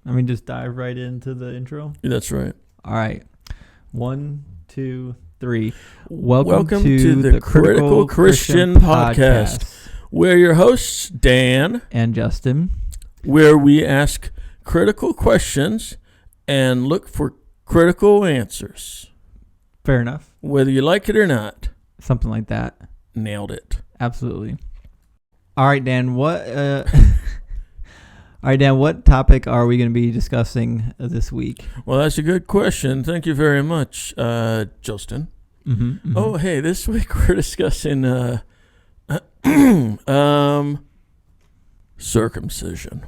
I mean, just dive right into the intro. That's right. All right. 1, 2, 3. Welcome to the Critical Christian Podcast. We're your hosts, Dan and Justin, where we ask critical questions and look for critical answers. Fair enough. Whether you like it or not. Something like that. Nailed it. Absolutely. All right, Dan. What topic are we going to be discussing this week? Well, that's a good question. Thank you very much, Justin. Mm-hmm. Oh, hey, this week we're discussing circumcision.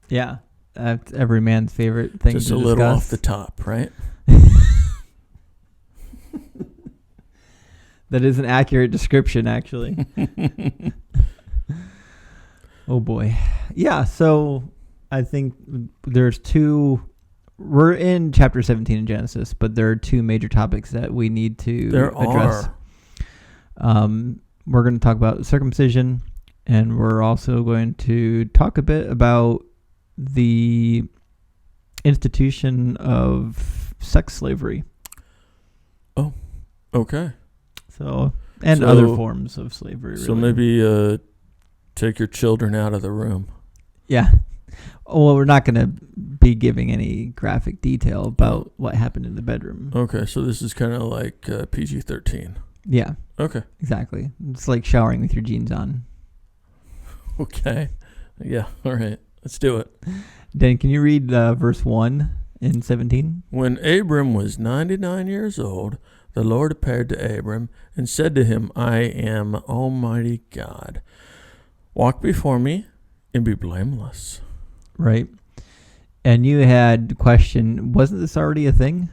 Yeah, that's every man's favorite thing. Just to a little discuss. off the top, right? That is an accurate description, actually. Oh boy. Yeah, so I think there's we're in chapter 17 in Genesis, but there are two major topics that we need to address. We're going to talk about circumcision, and we're also going to talk a bit about the institution of sex slavery. Oh, okay. So other forms of slavery. So really. maybe take your children out of the room. Yeah. Well, we're not going to be giving any graphic detail about what happened in the bedroom. Okay, so this is kind of like PG-13. Yeah. Okay. Exactly. It's like showering with your jeans on. Okay. Yeah, all right. Let's do it. Dan, can you read verse 1 in 17? When Abram was 99 years old, the Lord appeared to Abram and said to him, I am Almighty God. Walk before me and be blameless. Right. And you had questioned, wasn't this already a thing?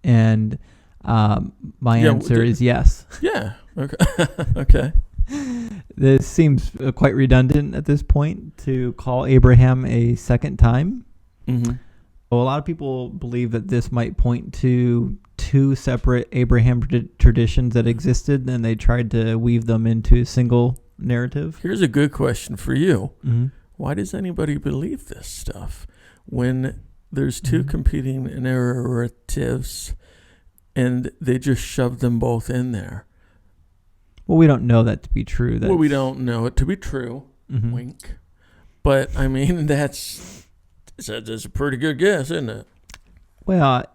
And my answer is yes. Yeah. Okay. Okay. This seems quite redundant at this point to call Abraham a second time. Mm-hmm. Well, a lot of people believe that this might point to two separate Abraham traditions that existed, and they tried to weave them into a single narrative. Here's a good question for you. Mm-hmm. Why does anybody believe this stuff when there's two competing narratives and they just shove them both in there? Well, we don't know that to be true. Well, we don't know it to be true. Mm-hmm. Wink. But, I mean, that's a pretty good guess, isn't it? Well,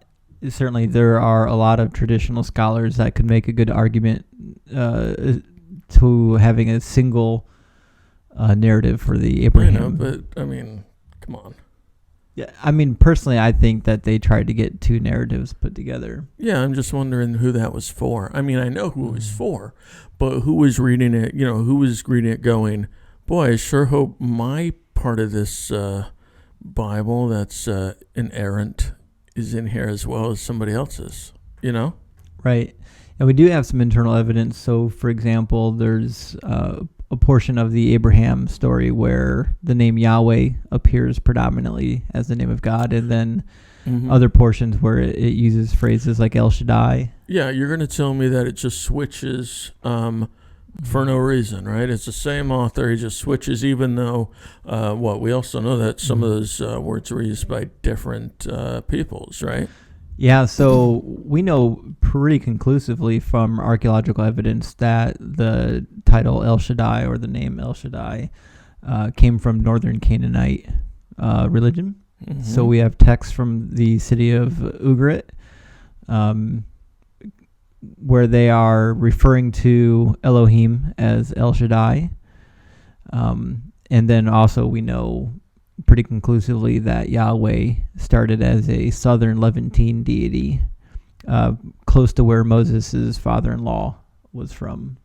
certainly there are a lot of traditional scholars that could make a good argument to having a single narrative for the Abraham. I know, but, I mean, come on. Yeah, I mean, personally, I think that they tried to get two narratives put together. Yeah, I'm just wondering who that was for. I mean, I know who it was for, but who was reading it, who was reading it going, boy, I sure hope my part of this Bible that's inerrant is in here as well as somebody else's, Right. And we do have some internal evidence. So, for example, there's a portion of the Abraham story where the name Yahweh appears predominantly as the name of God, and then other portions where it uses phrases like El Shaddai. Yeah, you're going to tell me that it just switches for no reason, right? It's the same author. He just switches, even though, we also know that some of those words were used by different peoples, right? Yeah, so we know pretty conclusively from archaeological evidence that the title El Shaddai, or the name El Shaddai, came from northern Canaanite religion. Mm-hmm. So we have texts from the city of Ugarit, where they are referring to Elohim as El Shaddai. And then also we know pretty conclusively that Yahweh started as a southern Levantine deity, close to where Moses' father-in-law was from.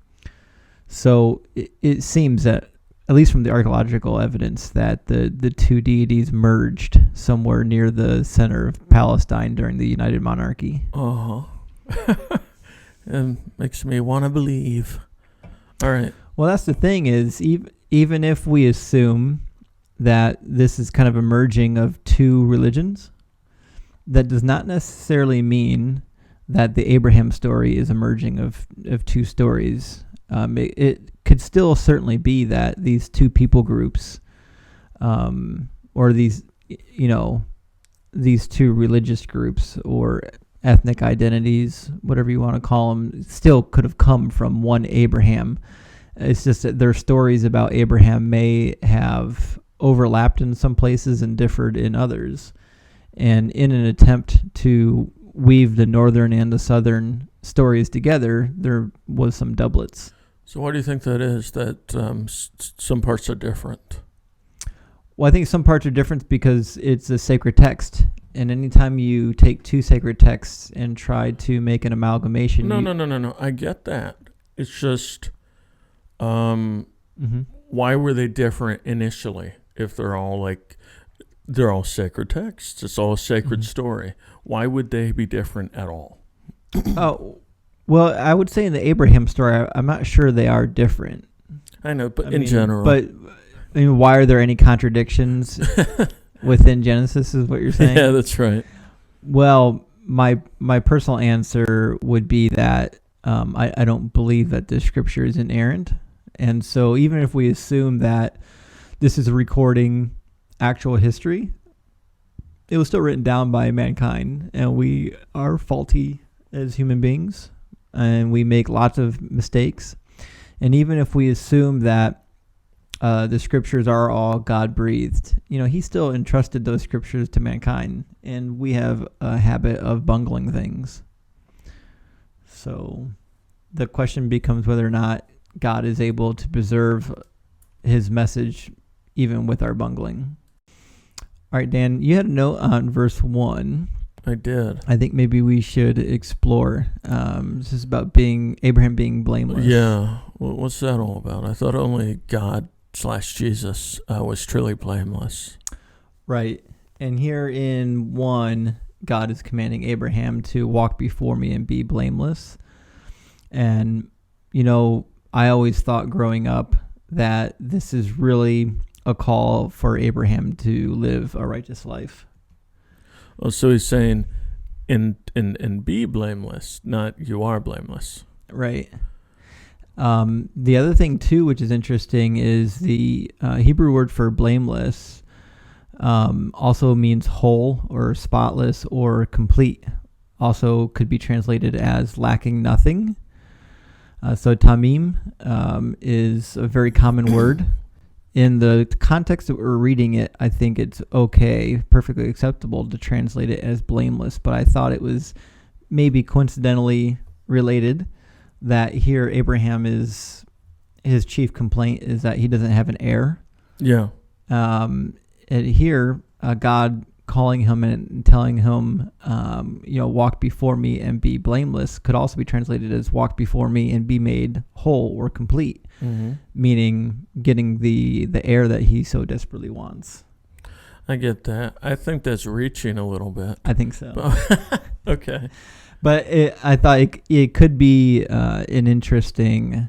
So it seems that, at least from the archaeological evidence, that the two deities merged somewhere near the center of Palestine during the United Monarchy. Uh-huh. It makes me want to believe. All right. Well, that's the thing is, even if we assume that this is kind of a merging of two religions, that does not necessarily mean that the Abraham story is a merging of two stories. It could still certainly be that these two people groups, or these these two religious groups or ethnic identities, whatever you want to call them, still could have come from one Abraham. It's just that their stories about Abraham may have overlapped in some places and differed in others. And in an attempt to weave the northern and the southern stories together, there was some doublets. So why do you think that is, that some parts are different? Well, I think some parts are different because it's a sacred text. And anytime you take two sacred texts and try to make an amalgamation... No. I get that. It's just, Mm-hmm. why were they different initially if they're all sacred texts? It's all a sacred Mm-hmm. story. Why would they be different at all? Oh, well, I would say in the Abraham story, I'm not sure they are different. I know, but in general. But why are there any contradictions within Genesis is what you're saying? Yeah, that's right. Well, my personal answer would be that I don't believe that the scripture is inerrant. And so even if we assume that this is recording actual history, it was still written down by mankind, and we are faulty as human beings, and we make lots of mistakes. And even if we assume that the scriptures are all God-breathed, he still entrusted those scriptures to mankind, and we have a habit of bungling things. So the question becomes whether or not God is able to preserve his message even with our bungling. All right, Dan, you had a note on verse 1. I did. I think maybe we should explore. This is about Abraham being blameless. Yeah. Well, what's that all about? I thought only God/Jesus was truly blameless. Right. And here in 1, God is commanding Abraham to walk before me and be blameless. And, I always thought growing up that this is really a call for Abraham to live a righteous life. Oh, so he's saying, and be blameless, not you are blameless. Right. The other thing, too, which is interesting, is the Hebrew word for blameless also means whole or spotless or complete. Also could be translated as lacking nothing. So tamim is a very common word. In the context that we're reading it, I think it's okay, perfectly acceptable to translate it as blameless. But I thought it was maybe coincidentally related that here Abraham his chief complaint is that he doesn't have an heir. Yeah. And here, God calling him and telling him, walk before me and be blameless could also be translated as walk before me and be made whole or complete, meaning getting the heir that he so desperately wants. I get that. I think that's reaching a little bit. I think so. Okay. But I thought it could be an interesting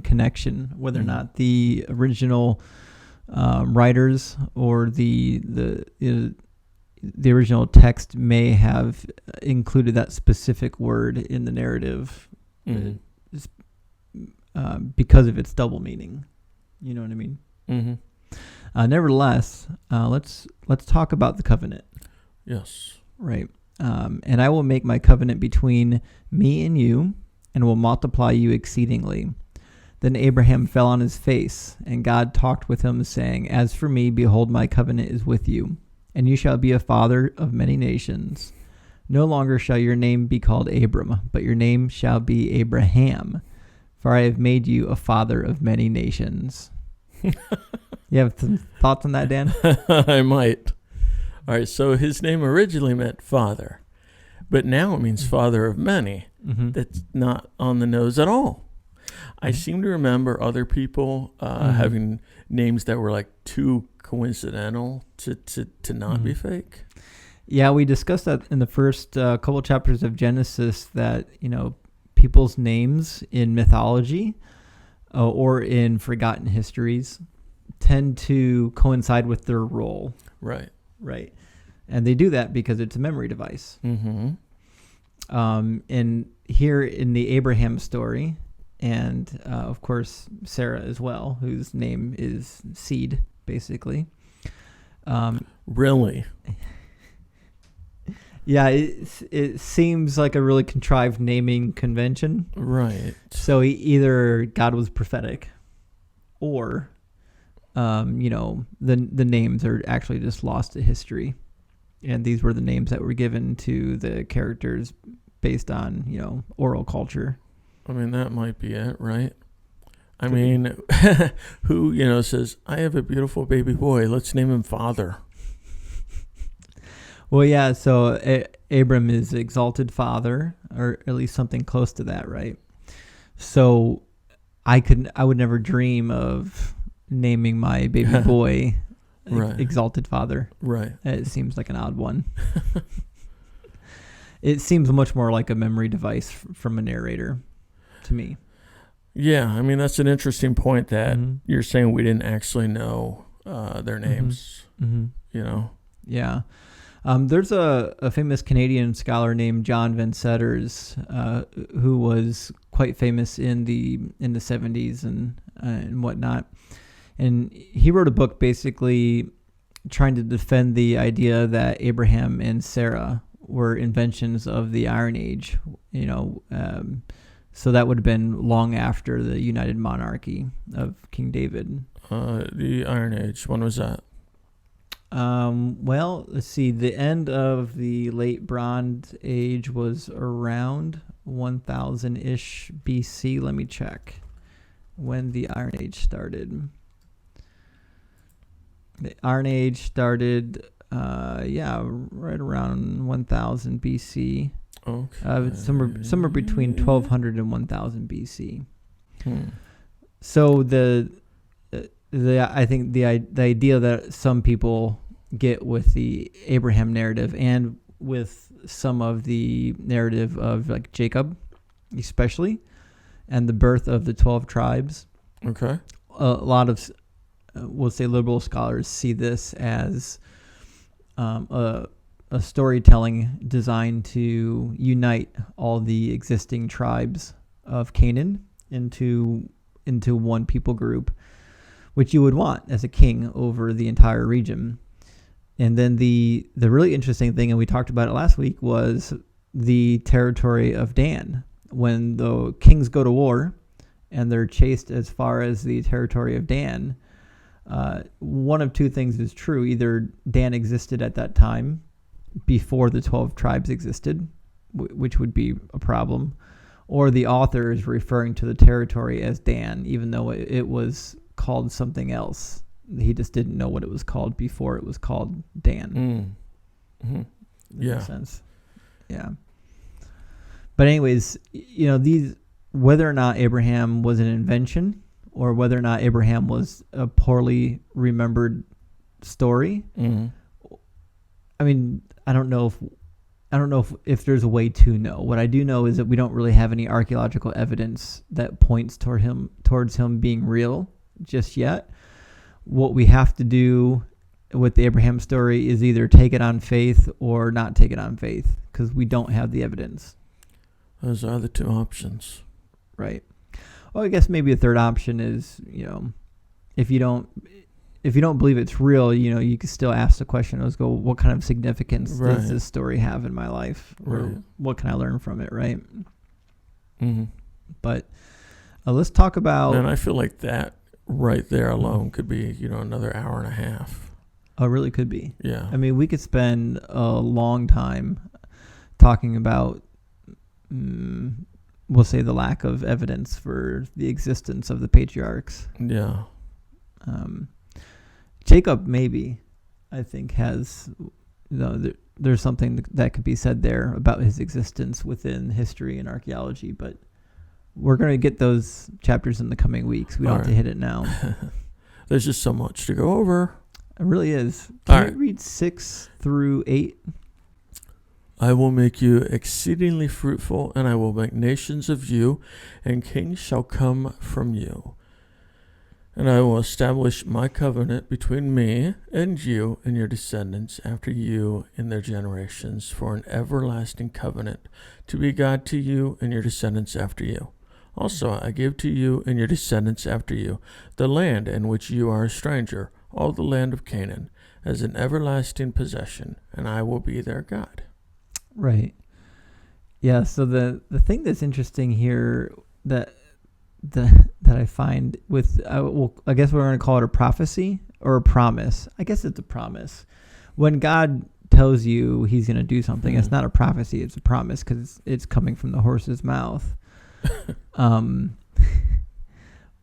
connection, whether or not the original writers or the original text may have included that specific word in the narrative because of its double meaning. You know what I mean? Mm-hmm. Nevertheless, let's talk about the covenant. Yes. Right. And I will make my covenant between me and you, and will multiply you exceedingly. Then Abraham fell on his face, and God talked with him, saying, As for me, behold, my covenant is with you, and you shall be a father of many nations. No longer shall your name be called Abram, but your name shall be Abraham, for I have made you a father of many nations. You have some thoughts on that, Dan? I might. All right, so his name originally meant father, but now it means father of many. Mm-hmm. That's not on the nose at all. I seem to remember other people having names that were like too coincidental to not be fake. Yeah, we discussed that in the first couple chapters of Genesis that, people's names in mythology or in forgotten histories tend to coincide with their role. Right. Right. And they do that because it's a memory device. Mm-hmm. And here in the Abraham story, and of course Sarah as well, whose name is Seed, basically. Really? Yeah, it seems like a really contrived naming convention. Right. So either God was prophetic, or, the names are actually just lost to history, and these were the names that were given to the characters based on oral culture. I mean, that might be it, right? I mean, who says, "I have a beautiful baby boy. Let's name him Father." Well, yeah, so Abram is exalted father, or at least something close to that, right? So I would never dream of naming my baby boy right. exalted father. Right. It seems like an odd one. It seems much more like a memory device from a narrator to me. Yeah, I mean, that's an interesting point that you're saying we didn't actually know their names, Yeah. There's a famous Canadian scholar named John Van Setters, who was quite famous in the 70s and whatnot, and he wrote a book basically trying to defend the idea that Abraham and Sarah were inventions of the Iron Age. So that would have been long after the United Monarchy of King David. The Iron Age. When was that? Well, let's see. The end of the late Bronze Age was around 1000-ish BC. Let me check when the Iron Age started. The Iron Age started, right around 1000 BC. Okay. Somewhere between 1200 and 1000 BC. So I think the idea that some people get with the Abraham narrative and with some of the narrative of like Jacob, especially, and the birth of the 12 tribes. Okay. A lot of, we'll say, liberal scholars see this as a storytelling designed to unite all the existing tribes of Canaan into one people group, which you would want as a king over the entire region. And then the really interesting thing, and we talked about it last week, was the territory of Dan. When the kings go to war and they're chased as far as the territory of Dan, one of two things is true. Either Dan existed at that time before the 12 tribes existed, which would be a problem, or the author is referring to the territory as Dan, even though it was called something else. He just didn't know what it was called before it was called Dan. Yeah. Makes sense. Yeah. But anyways, these, whether or not Abraham was an invention or whether or not Abraham was a poorly remembered story, I mean, I don't know if there's a way to know. What I do know is that we don't really have any archaeological evidence that points towards him being real just yet. What we have to do with the Abraham story is either take it on faith or not take it on faith, because we don't have the evidence. Those are the two options. Right. Well, I guess maybe a third option is, if you don't believe it's real, you can still ask the question. Let's go, what kind of significance does this story have in my life? Or what can I learn from it, right? But let's talk about... And I feel like that right there alone could be, another hour and a half. Oh, it really could be. Yeah. I mean, we could spend a long time talking about, we'll say, the lack of evidence for the existence of the patriarchs. Yeah. Jacob, maybe, I think, has, there's something that could be said there about his existence within history and archaeology, but we're going to get those chapters in the coming weeks. We don't have to hit it now. There's just so much to go over. It really is. Can you read 6 through 8? I will make you exceedingly fruitful, and I will make nations of you, and kings shall come from you. And I will establish my covenant between me and you and your descendants after you in their generations for an everlasting covenant, to be God to you and your descendants after you. Also, I give to you and your descendants after you the land in which you are a stranger, all the land of Canaan, as an everlasting possession, and I will be their God. Right. Yeah. So the thing that's interesting here that I find with I guess we're going to call it a prophecy or a promise. I guess it's a promise. When God tells you He's going to do something, it's not a prophecy; it's a promise because it's coming from the horse's mouth.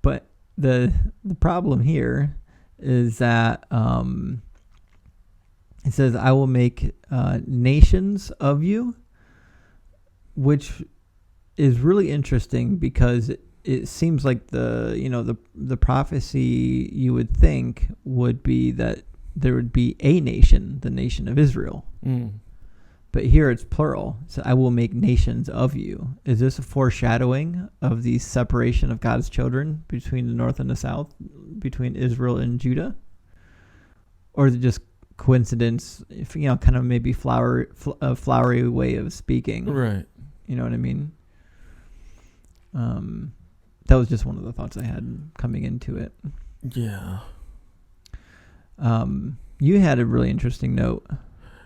But the problem here is that it says, "I will make nations of you," which is really interesting because it seems like the prophecy you would think would be that there would be a nation, the nation of Israel. But here it's plural. So I will make nations of you. Is this a foreshadowing of the separation of God's children between the north and the south, between Israel and Judah? Or is it just coincidence, kind of maybe a flowery way of speaking? Right. You know what I mean? That was just one of the thoughts I had coming into it. Yeah. You had a really interesting note.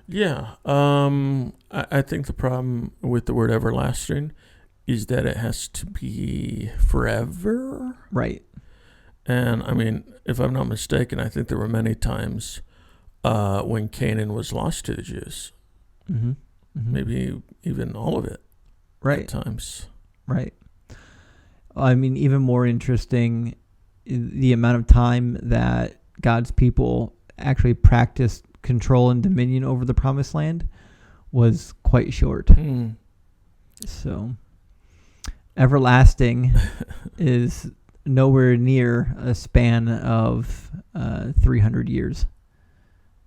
Yeah. I think the problem with the word everlasting is that it has to be forever. Right. And I mean, if I'm not mistaken, I think there were many times when Canaan was lost to the Jews. Mm-hmm. Mm-hmm. Maybe even all of it. Right. At times. Right. I mean, even more interesting, the amount of time that God's people actually practiced control and dominion over the promised land was quite short. So, everlasting is nowhere near a span of 300 years,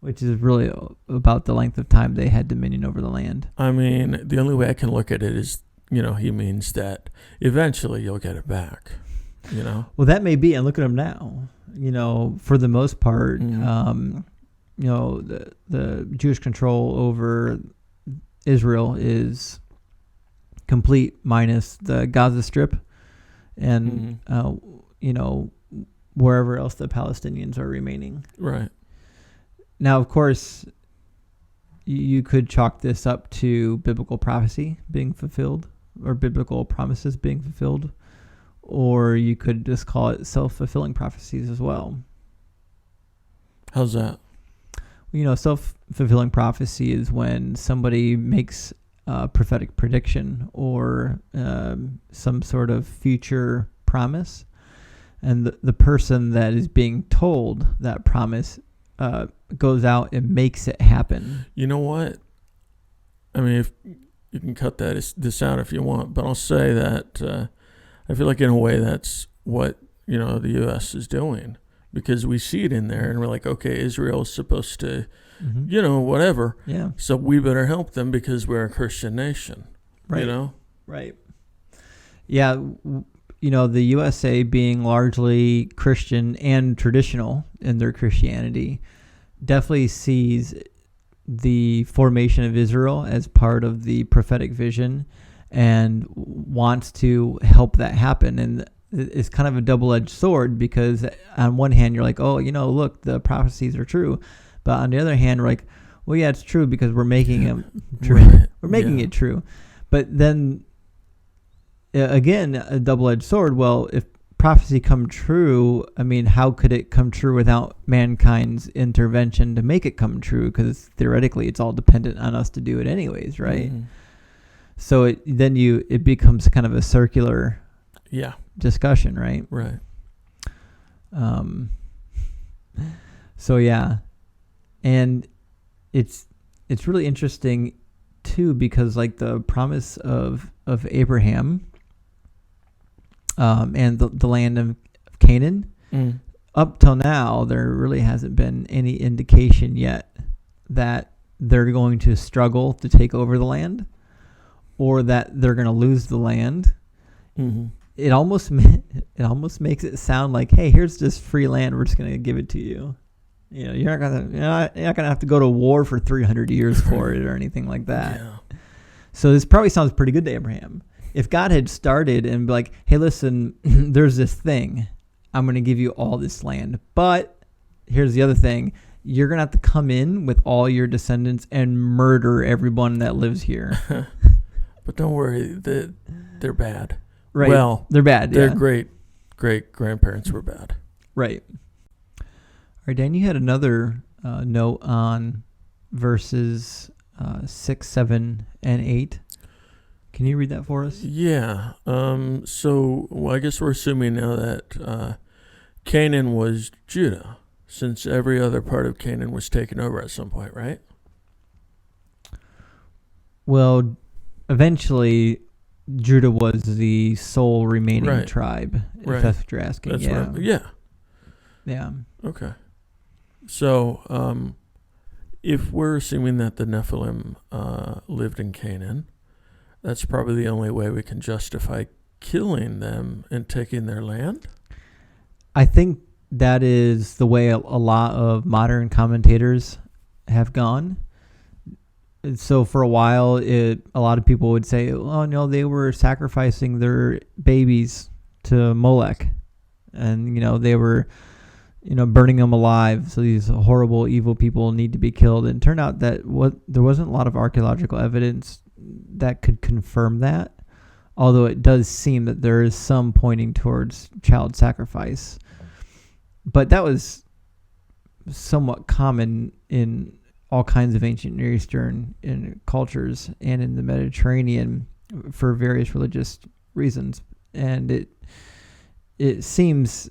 which is really about the length of time they had dominion over the land. I mean, the only way I can look at it is, he means that eventually you'll get it back, Well, that may be, and look at them now. For the most part, the Jewish control over Israel is complete minus the Gaza Strip and, wherever else the Palestinians are remaining. Right. Now, of course, you could chalk this up to biblical prophecy being fulfilled or biblical promises being fulfilled, or you could just call it self-fulfilling prophecies as well. How's that? Self-fulfilling prophecy is when somebody makes a prophetic prediction or some sort of future promise, and the person that is being told that promise goes out and makes it happen. You know what? I mean, if you can cut this out if you want, but I'll say that I feel like in a way that's what, the U.S. is doing, because we see it in there and we're like, okay, Israel is supposed to, whatever. Yeah. So we better help them because we're a Christian nation. Right. Right. Yeah. The USA being largely Christian and traditional in their Christianity definitely sees the formation of Israel as part of the prophetic vision and wants to help that happen. And it's kind of a double-edged sword because on one hand, you're like, oh, look, the prophecies are true. But on the other hand, we're like, well, yeah, it's true because we're making them true. Right. We're making it true. But then, again, a double-edged sword. Well, if prophecy come true, I mean, how could it come true without mankind's intervention to make it come true? Because theoretically, it's all dependent on us to do it anyways, right? Mm-hmm. So it becomes kind of a circular discussion, right? Right. So yeah, and it's really interesting too because like the promise of Abraham. And the land of Canaan, up till now, there really hasn't been any indication yet that they're going to struggle to take over the land or that they're going to lose the land. Mm-hmm. It almost makes it sound like, hey, here's this free land. We're just going to give it to you. You're not gonna have to go to war for 300 years for it or anything like that. Yeah. So this probably sounds pretty good to Abraham. If God had started and be like, hey, listen, there's this thing. I'm going to give you all this land. But here's the other thing. you're going to have to come in with all your descendants and murder everyone that lives here. But don't worry, they're bad. Right. Well, they're bad. Their Yeah. great grandparents were bad. Right. All right, Dan, you had another note on verses 6, 7, and 8. Can you read that for us? Yeah. So I guess we're assuming now that Canaan was Judah, since every other part of Canaan was taken over at some point, right? Well, eventually, Judah was the sole remaining tribe, if that's what you're asking. That's yeah. right. Yeah. Yeah. Okay. So, if we're assuming that the Nephilim lived in Canaan, that's probably the only way we can justify killing them and taking their land. I think that is the way a lot of modern commentators have gone. So for a while, a lot of people would say, oh, no, they were sacrificing their babies to Molech. And, they were, burning them alive. So these horrible, evil people need to be killed. And it turned out that there wasn't a lot of archaeological evidence that could confirm that. Although it does seem that there is some pointing towards child sacrifice. But that was somewhat common in all kinds of ancient Near Eastern cultures and in the Mediterranean for various religious reasons. And it seems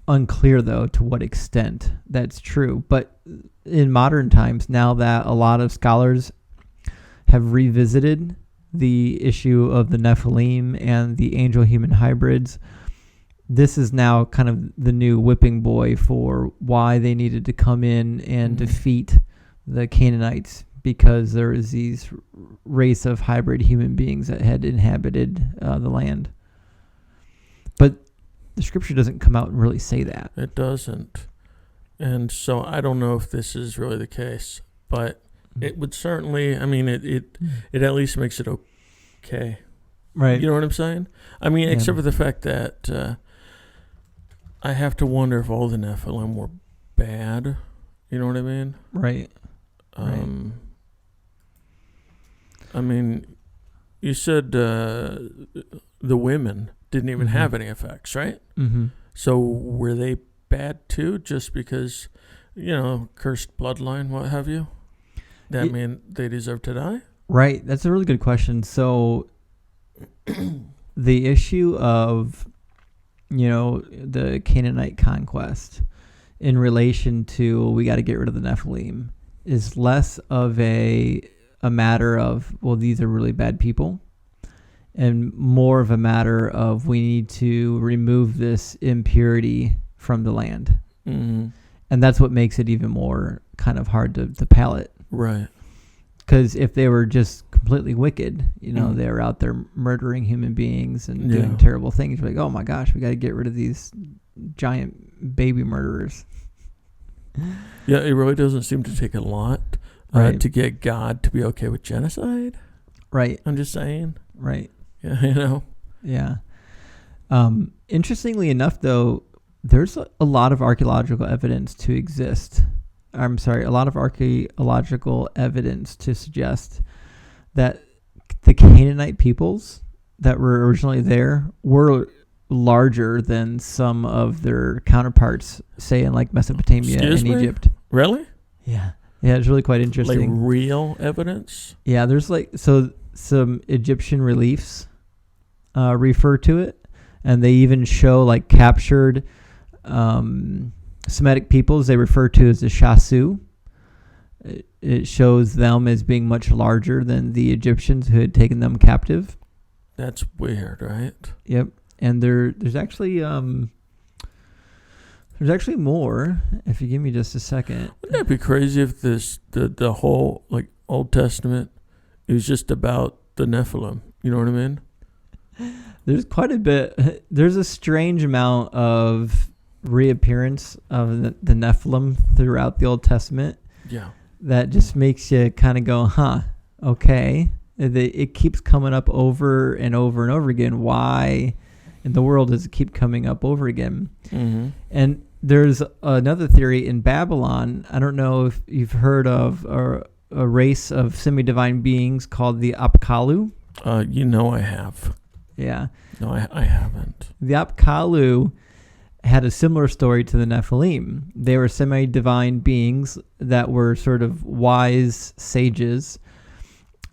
unclear, though, to what extent that's true. But in modern times, now that a lot of scholars have revisited the issue of the Nephilim and the angel-human hybrids, this is now kind of the new whipping boy for why they needed to come in and defeat the Canaanites, because there was these race of hybrid human beings that had inhabited the land. But the scripture doesn't come out and really say that. It doesn't. And so I don't know if this is really the case, but it would certainly, it at least makes it okay. Right. You know what I'm saying? Except for the fact that I have to wonder if all the Nephilim were bad. You know what I mean? Right. You said the women didn't even have any effects, right? Mm-hmm. So were they bad too, just because, cursed bloodline, what have you? That mean they deserve to die? Right. That's a really good question. So the issue of, the Canaanite conquest in relation to we got to get rid of the Nephilim is less of a matter of, well, these are really bad people, and more of a matter of we need to remove this impurity from the land. Mm-hmm. And that's what makes it even more kind of hard to palate. Right. Because if they were just completely wicked, they were out there murdering human beings and doing terrible things, you're like, oh my gosh, we got to get rid of these giant baby murderers. Yeah, it really doesn't seem to take a lot to get God to be okay with genocide. Right. I'm just saying. Right. Yeah, Yeah. Interestingly enough, though, there's a lot of archaeological evidence a lot of archaeological evidence to suggest that the Canaanite peoples that were originally there were larger than some of their counterparts, say in like Mesopotamia and Egypt. Really? Yeah. Yeah, it's really quite interesting. Like real evidence? Yeah, there's some Egyptian reliefs refer to it, and they even show like captured Semitic peoples they refer to as the Shasu. It shows them as being much larger than the Egyptians who had taken them captive. That's weird, right? Yep. And there's actually more. If you give me just a second. Wouldn't that be crazy if the whole like Old Testament is just about the Nephilim? You know what I mean? There's quite a bit. There's a strange amount of reappearance of the Nephilim throughout the Old Testament. Yeah. That just makes you kind of go, huh, okay. It keeps coming up over and over and over again. Why in the world does it keep coming up over again? Mm-hmm. And there's another theory in Babylon. I don't know if you've heard of a race of semi-divine beings called the Apkallu. I have. Yeah. No, I haven't. The Apkallu had a similar story to the Nephilim. They were semi-divine beings that were sort of wise sages,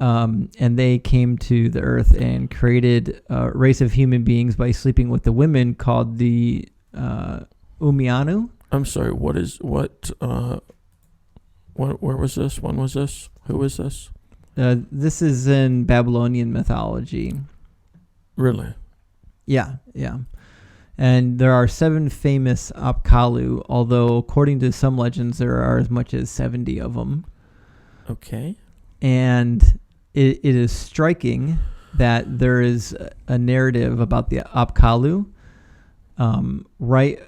and they came to the earth and created a race of human beings by sleeping with the women called the Umianu. I'm sorry, where was this? When was this? Who was this? This is in Babylonian mythology. Really? Yeah. And there are 7 famous Apkallu, although according to some legends there are as much as 70 of them. Okay. And it is striking that there is a narrative about the Apkallu right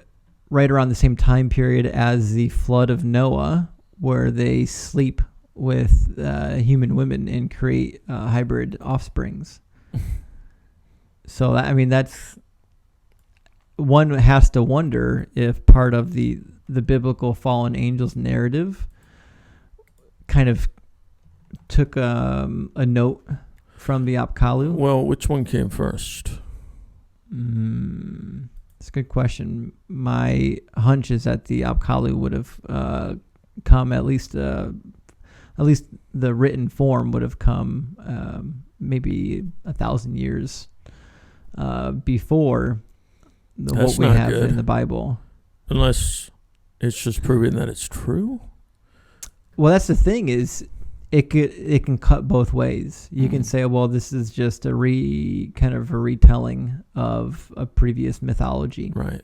around the same time period as the flood of Noah, where they sleep with human women and create hybrid offsprings. So, that's... One has to wonder if part of the biblical fallen angels narrative kind of took a note from the Apkallu. Well, which one came first? It's a good question. My hunch is that the Apkallu would have come at least the written form would have come maybe 1,000 years before what we have in the Bible. Unless it's just proving that it's true. Well, that's the thing is it can cut both ways. You can say, well, this is just a retelling of a previous mythology. Right.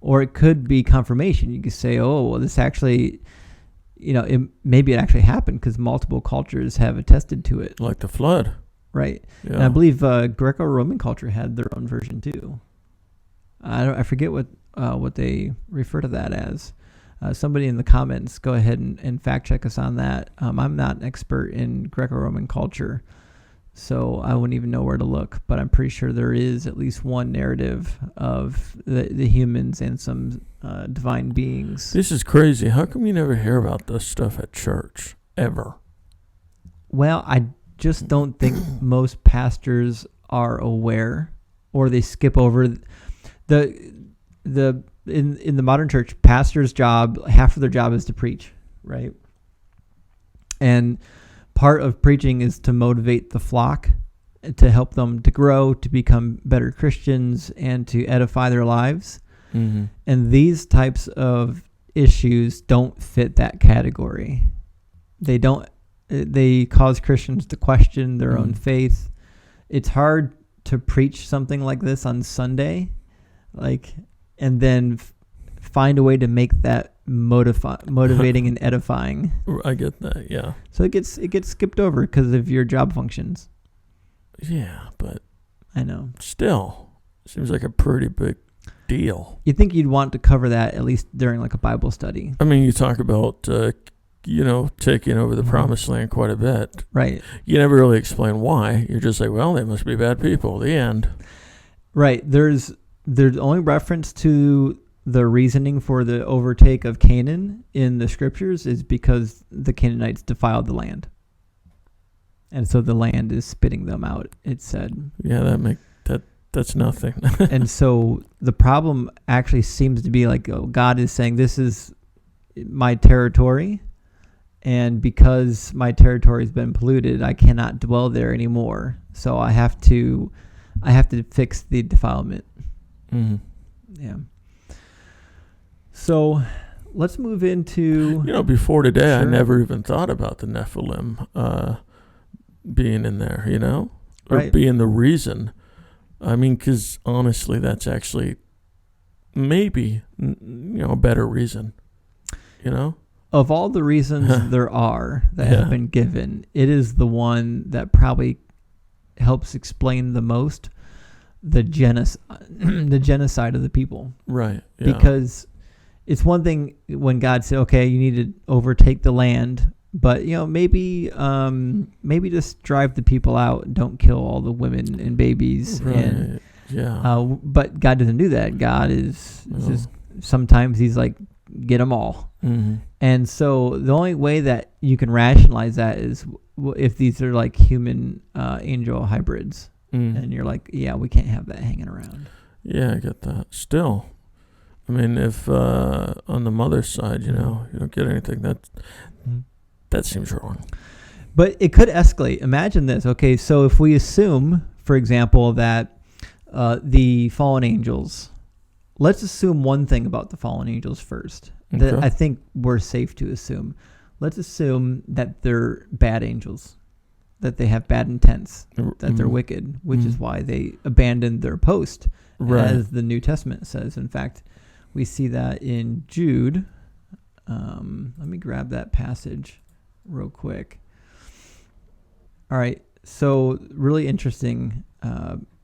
Or it could be confirmation. You could say, oh, well, this actually, maybe it actually happened because multiple cultures have attested to it. Like the flood. Right. Yeah. And I believe Greco-Roman culture had their own version too. I forget what they refer to that as. Somebody in the comments, go ahead and fact check us on that. I'm not an expert in Greco-Roman culture, so I wouldn't even know where to look. But I'm pretty sure there is at least one narrative of the humans and some divine beings. This is crazy. How come you never hear about this stuff at church ever? Well, I just don't think most pastors are aware, or they skip over in the modern church. Pastors' job, half of their job is to preach, right? And part of preaching is to motivate the flock, to help them to grow, to become better Christians, and to edify their lives. Mm-hmm. And these types of issues don't fit that category. They cause Christians to question their own faith. It's hard to preach something like this on Sunday, and then find a way to make that motivating and edifying. I get that, yeah. So it gets skipped over because of your job functions. Yeah, but I know. Still, seems like a pretty big deal. You'd think you'd want to cover that at least during a Bible study. I mean, you talk about taking over the promised land quite a bit. Right. You never really explain why. You're just like, well, they must be bad people. The end. Right. There's only reference to the reasoning for the overtake of Canaan in the scriptures is because the Canaanites defiled the land. And so the land is spitting them out, it said. Yeah, that's nothing. And so the problem actually seems to be God is saying, this is my territory, and because my territory has been polluted, I cannot dwell there anymore. So I have to fix the defilement. Mm-hmm. Yeah. So let's move into... before today, Sure. I never even thought about the Nephilim being in there, or right. being the reason. I mean, because honestly, that's actually maybe, a better reason, Of all the reasons there are that have been given, it is the one that probably helps explain the most the genocide of the people. Right. Yeah. Because it's one thing when God said, okay, you need to overtake the land, but maybe just drive the people out, don't kill all the women and babies. Right. And but God doesn't do that. God is just sometimes he's like, get them all. Mm-hmm. And so the only way that you can rationalize that is if these are like human angel hybrids. And you're like, yeah, we can't have that hanging around. Yeah, I get that. Still, I mean, if on the mother's side, you don't get anything, that seems wrong. But it could escalate. Imagine this. Okay, so if we assume, for example, that the fallen angels, let's assume one thing about the fallen angels first that I think we're safe to assume. Let's assume that they're bad angels, that they have bad intents, that they're wicked, which is why they abandoned their post, as the New Testament says. In fact, we see that in Jude. Let me grab that passage real quick. All right, so really interesting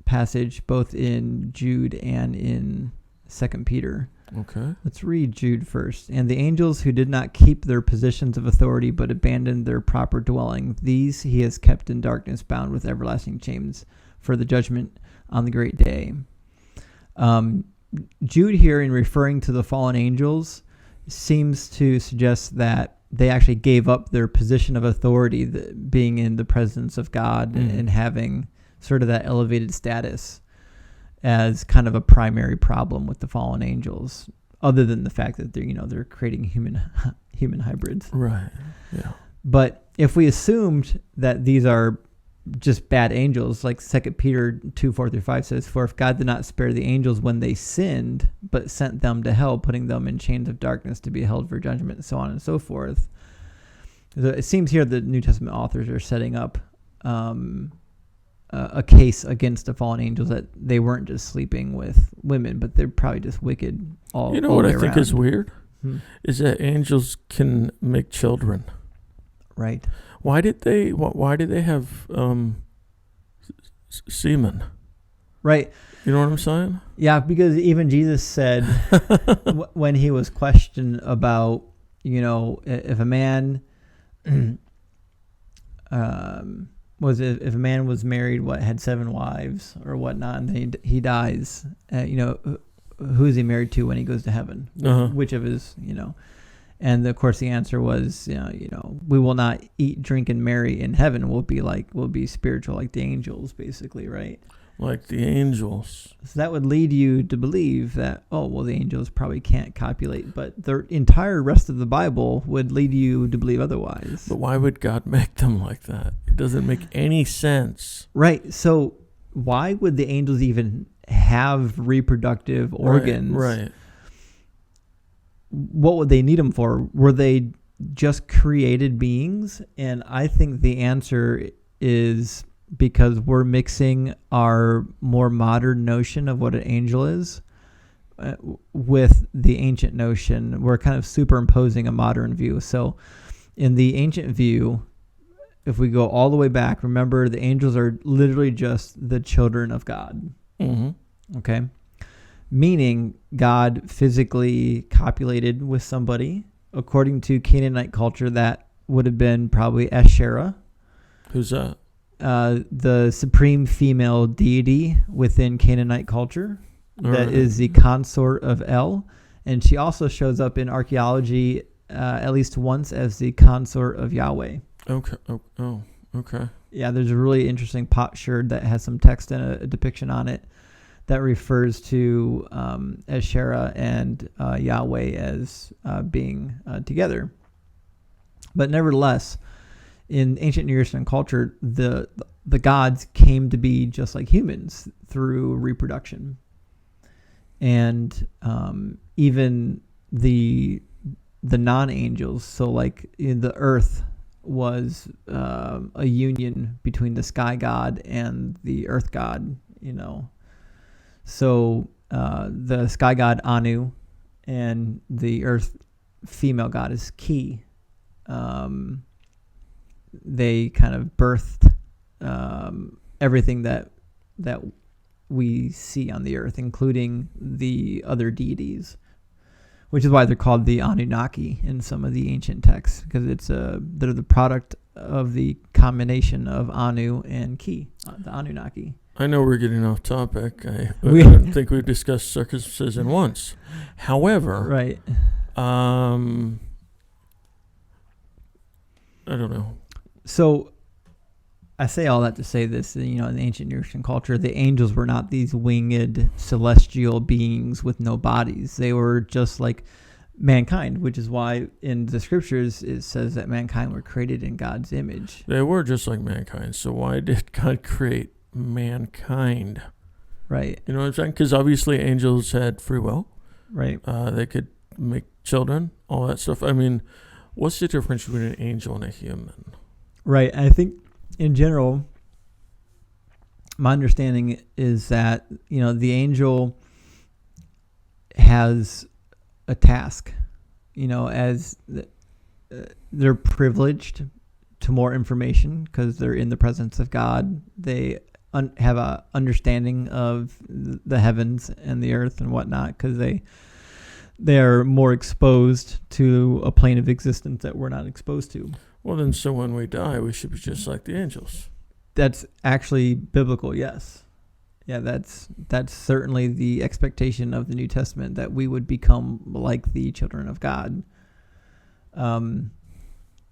passage both in Jude and in 2 Peter. Okay. Let's read Jude first. And the angels who did not keep their positions of authority but abandoned their proper dwelling, these he has kept in darkness, bound with everlasting chains for the judgment on the great day. Jude here, in referring to the fallen angels, seems to suggest that they actually gave up their position of authority, being in the presence of God and having sort of that elevated status, as kind of a primary problem with the fallen angels, other than the fact that they're creating human hybrids. Right. Yeah. But if we assumed that these are just bad angels, like 2 Peter 2:4-5 says, for if God did not spare the angels when they sinned, but sent them to hell, putting them in chains of darkness to be held for judgment, and so on and so forth. So it seems here the New Testament authors are setting up a case against the fallen angels, that they weren't just sleeping with women, but they're probably just wicked all You know all what I day think round. is weird? Is that angels can make children. Right. Why did they have semen? Right. You know what I'm saying? Yeah, because even Jesus said when he was questioned about, if a man if a man was married, had 7 wives or whatnot, and then he dies, who is he married to when he goes to heaven? Which of his, And of course the answer was, we will not eat, drink, and marry in heaven. We'll be spiritual like the angels, basically, right? Like the angels. So that would lead you to believe that, the angels probably can't copulate, but the entire rest of the Bible would lead you to believe otherwise. But why would God make them like that? It doesn't make any sense. Right. So why would the angels even have reproductive organs? Right. What would they need them for? Were they just created beings? And I think the answer is because we're mixing our more modern notion of what an angel is with the ancient notion. We're kind of superimposing a modern view. So in the ancient view, if we go all the way back, remember the angels are literally just the children of God. Okay? Meaning God physically copulated with somebody. According to Canaanite culture, that would have been probably Asherah. Who's that? The supreme female deity within Canaanite culture. That is the consort of El. And she also shows up in archaeology at least once as the consort of Yahweh. Okay. Oh, okay. Yeah, there's a really interesting potsherd that has some text and a depiction on it that refers to Asherah and Yahweh as being together. But nevertheless, in ancient Near Eastern culture, the gods came to be just like humans through reproduction. And even the non-angels, so like the earth was a union between the sky god and the earth god, So the sky god Anu and the earth female goddess Ki, they kind of birthed everything that we see on the earth, including the other deities, which is why they're called the Anunnaki in some of the ancient texts, because they're the product of the combination of Anu and Ki, the Anunnaki. I know we're getting off topic. I We- don't think we've discussed circumcision once. However, Right. I don't know. So I say all that to say this, in the ancient Near Eastern culture, the angels were not these winged celestial beings with no bodies. They were just like mankind, which is why in the scriptures it says that mankind were created in God's image. They were just like mankind. So why did God create mankind? Right. You know what I'm saying? Because obviously angels had free will. Right. They could make children, all that stuff. I mean, what's the difference between an angel and a human? Right. I think in general, my understanding is that, the angel has a task, as they're privileged to more information because they're in the presence of God. They have a understanding of the heavens and the earth and whatnot because they are more exposed to a plane of existence that we're not exposed to. Well, then, so when we die, we should be just like the angels. That's actually biblical, yes. Yeah, that's certainly the expectation of the New Testament, that we would become like the children of God.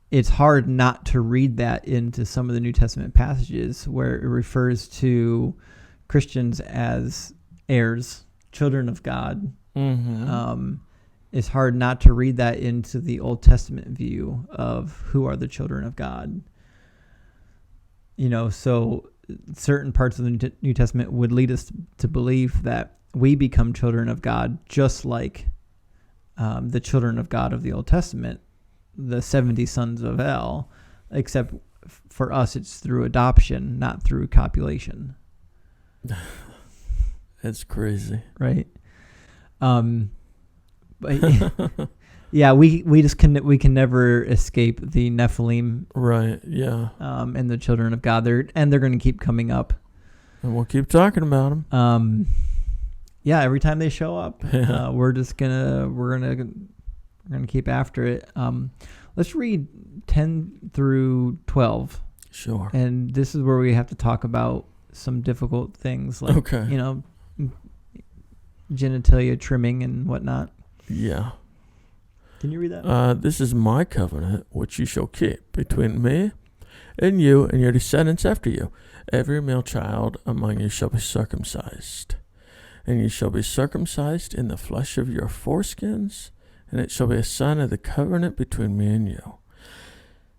It's hard not to read that into some of the New Testament passages where it refers to Christians as heirs, children of God. Mm-hmm. It's hard not to read that into the Old Testament view of who are the children of God. So certain parts of the New Testament would lead us to believe that we become children of God just like the children of God of the Old Testament, the 70 sons of El, except for us it's through adoption, not through copulation. That's crazy. Right. But yeah, we can never escape the Nephilim. Right. Yeah. And the children of God. They're going to keep coming up. And we'll keep talking about them. Yeah. Every time they show up, Yeah. we're gonna keep after it. Let's read 10 through 12. Sure. And this is where we have to talk about some difficult things like, Okay. genitalia trimming and whatnot. Yeah. Can you read that? This is my covenant, which you shall keep between me and you and your descendants after you. Every male child among you shall be circumcised, and you shall be circumcised in the flesh of your foreskins, and it shall be a sign of the covenant between me and you.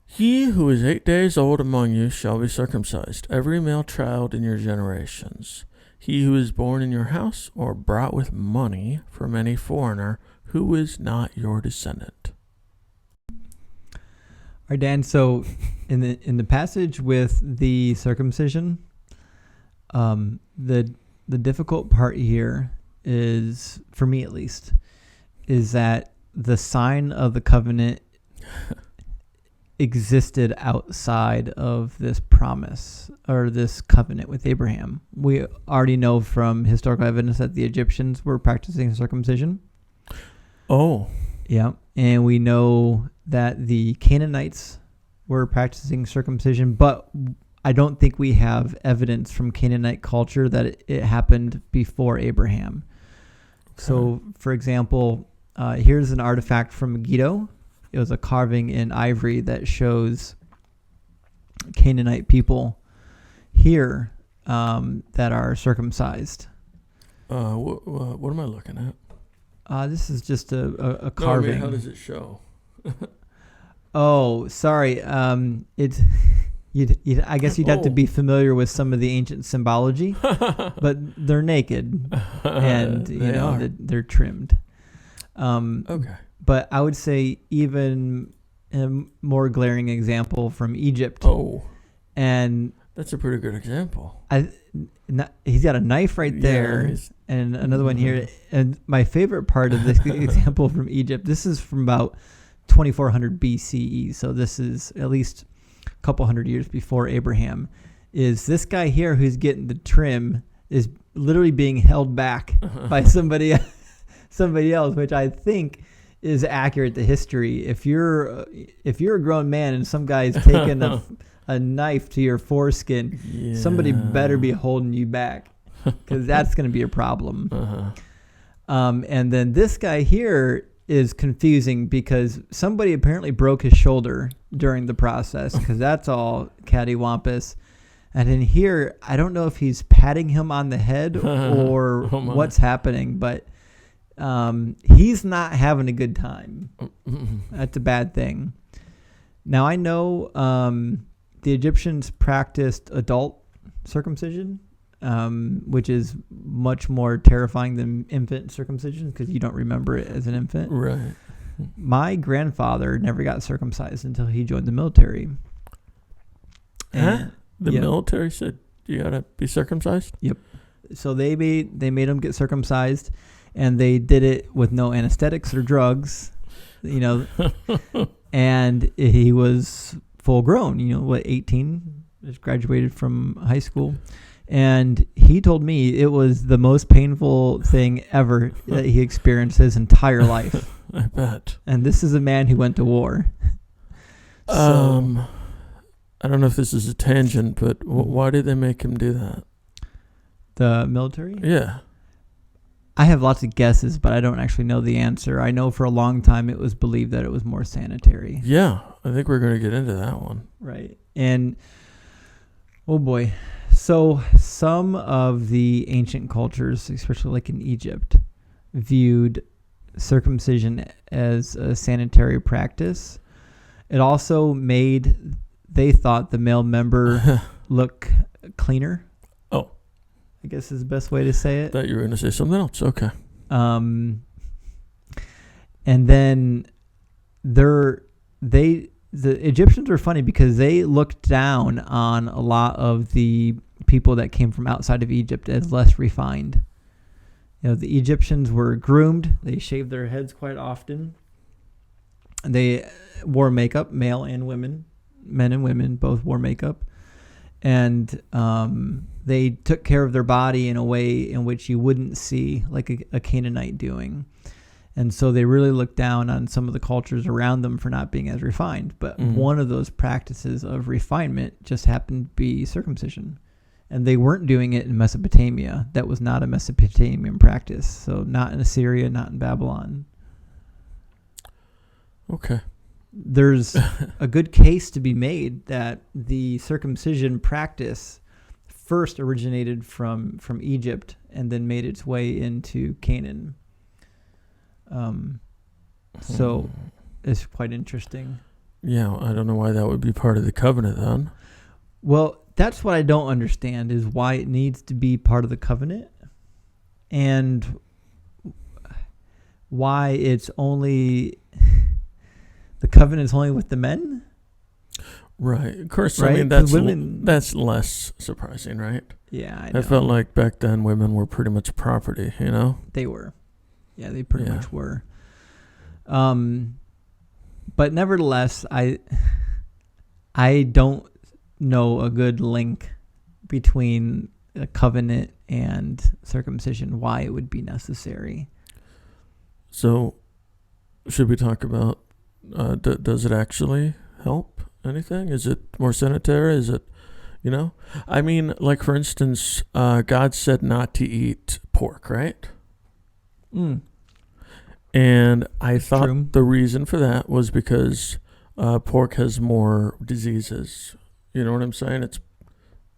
He who is 8 days old among you shall be circumcised, every male child in your generations. He who is born in your house or brought with money from any foreigner who is not your descendant. All right, Dan. So, in the passage with the circumcision, the difficult part here is, for me at least, is that the sign of the covenant existed outside of this promise or this covenant with Abraham. We already know from historical evidence that the Egyptians were practicing circumcision. Oh. Yeah. And we know that the Canaanites were practicing circumcision, but I don't think we have evidence from Canaanite culture that it happened before Abraham. Okay. So, for example, here's an artifact from Megiddo. It was a carving in ivory that shows Canaanite people here that are circumcised. What am I looking at? This is just a carving. No, I mean, how does it show? Oh, sorry. It's I guess you'd have to be familiar with some of the ancient symbology, but they're naked and they're trimmed. Okay. But I would say even a more glaring example from Egypt. Oh, and that's a pretty good example. He's got a knife right there, and another one here. And my favorite part of this example from Egypt, this is from about 2400 BCE, so this is at least a couple hundred years before Abraham, is this guy here who's getting the trim is literally being held back by somebody else, which I think is accurate to history. If you're a grown man and some guy's taking a a knife to your foreskin, somebody better be holding you back, because that's going to be a problem. And then this guy here is confusing because somebody apparently broke his shoulder during the process, because that's all cattywampus. And in here, I don't know if he's patting him on the head or what's happening, but he's not having a good time. That's a bad thing. Now, I know the Egyptians practiced adult circumcision, which is much more terrifying than infant circumcision because you don't remember it as an infant. Right. My grandfather never got circumcised until he joined the military. The military said you gotta be circumcised? Yep. So they made him get circumcised, and they did it with no anesthetics or drugs, and he was full grown, 18, just graduated from high school. And he told me it was the most painful thing ever that he experienced his entire life. I bet. And this is a man who went to war. So, I don't know if this is a tangent, but why did they make him do that? The military? Yeah. I have lots of guesses, but I don't actually know the answer. I know for a long time it was believed that it was more sanitary. Yeah, I think we're going to get into that one. Right. And, oh boy. So some of the ancient cultures, especially like in Egypt, viewed circumcision as a sanitary practice. It also made, they thought, the male member look cleaner. Oh. I guess is the best way to say it. Thought you were going to say something else. Okay. And then the Egyptians were funny because they looked down on a lot of the people that came from outside of Egypt as less refined. The Egyptians were groomed. They shaved their heads quite often. They wore makeup, male and women. Men and women both wore makeup. And they took care of their body in a way in which you wouldn't see like a Canaanite doing. And so they really looked down on some of the cultures around them for not being as refined. But one of those practices of refinement just happened to be circumcision. And they weren't doing it in Mesopotamia. That was not a Mesopotamian practice. So not in Assyria, not in Babylon. Okay. There's a good case to be made that the circumcision practice first originated from Egypt and then made its way into Canaan. So it's quite interesting. Yeah, I don't know why that would be part of the covenant then. Well, that's what I don't understand is why it needs to be part of the covenant and why it's only... The covenant is only with the men? Right. Of course, right? I mean, that's less surprising, right? Yeah, I know. I felt like back then women were pretty much property, They were. Yeah, they pretty much were. But nevertheless, I don't know a good link between a covenant and circumcision, why it would be necessary. So, should we talk about does it actually help anything? Is it more sanitary? Is it, I mean, like for instance, God said not to eat pork, right? And I thought the reason for that was because pork has more diseases. You know what I'm saying? It's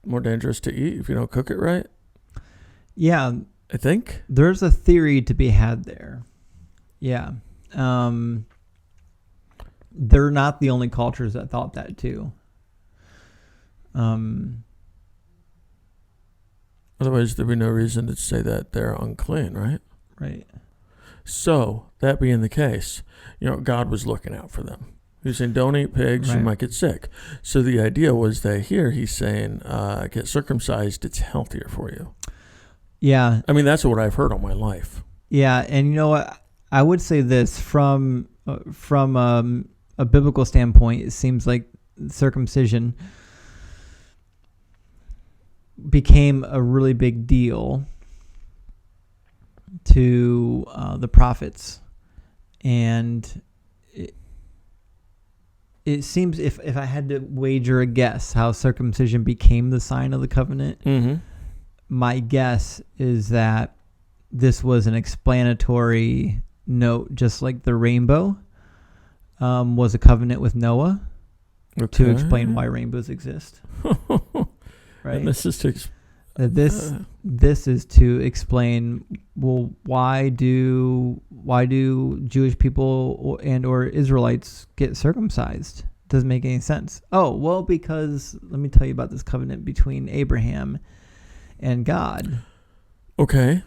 more dangerous to eat if you don't cook it right. Yeah. I think. There's a theory to be had there. Yeah. They're not the only cultures that thought that too. Otherwise, there'd be no reason to say that they're unclean, right? Right. So, that being the case, God was looking out for them. He was saying, don't eat pigs, you might get sick. So the idea was that here he's saying, get circumcised, it's healthier for you. Yeah. I mean, that's what I've heard all my life. Yeah, and you know what? I would say this from a biblical standpoint, it seems like circumcision became a really big deal to the prophets, and it seems if I had to wager a guess how circumcision became the sign of the covenant, my guess is that this was an explanatory note, just like the rainbow was a covenant with Noah to explain why rainbows exist. Right? And this is to this is to explain, well, why do Jewish people and or Israelites get circumcised? Doesn't make any sense. Oh, well, because let me tell you about this covenant between Abraham and God. Okay,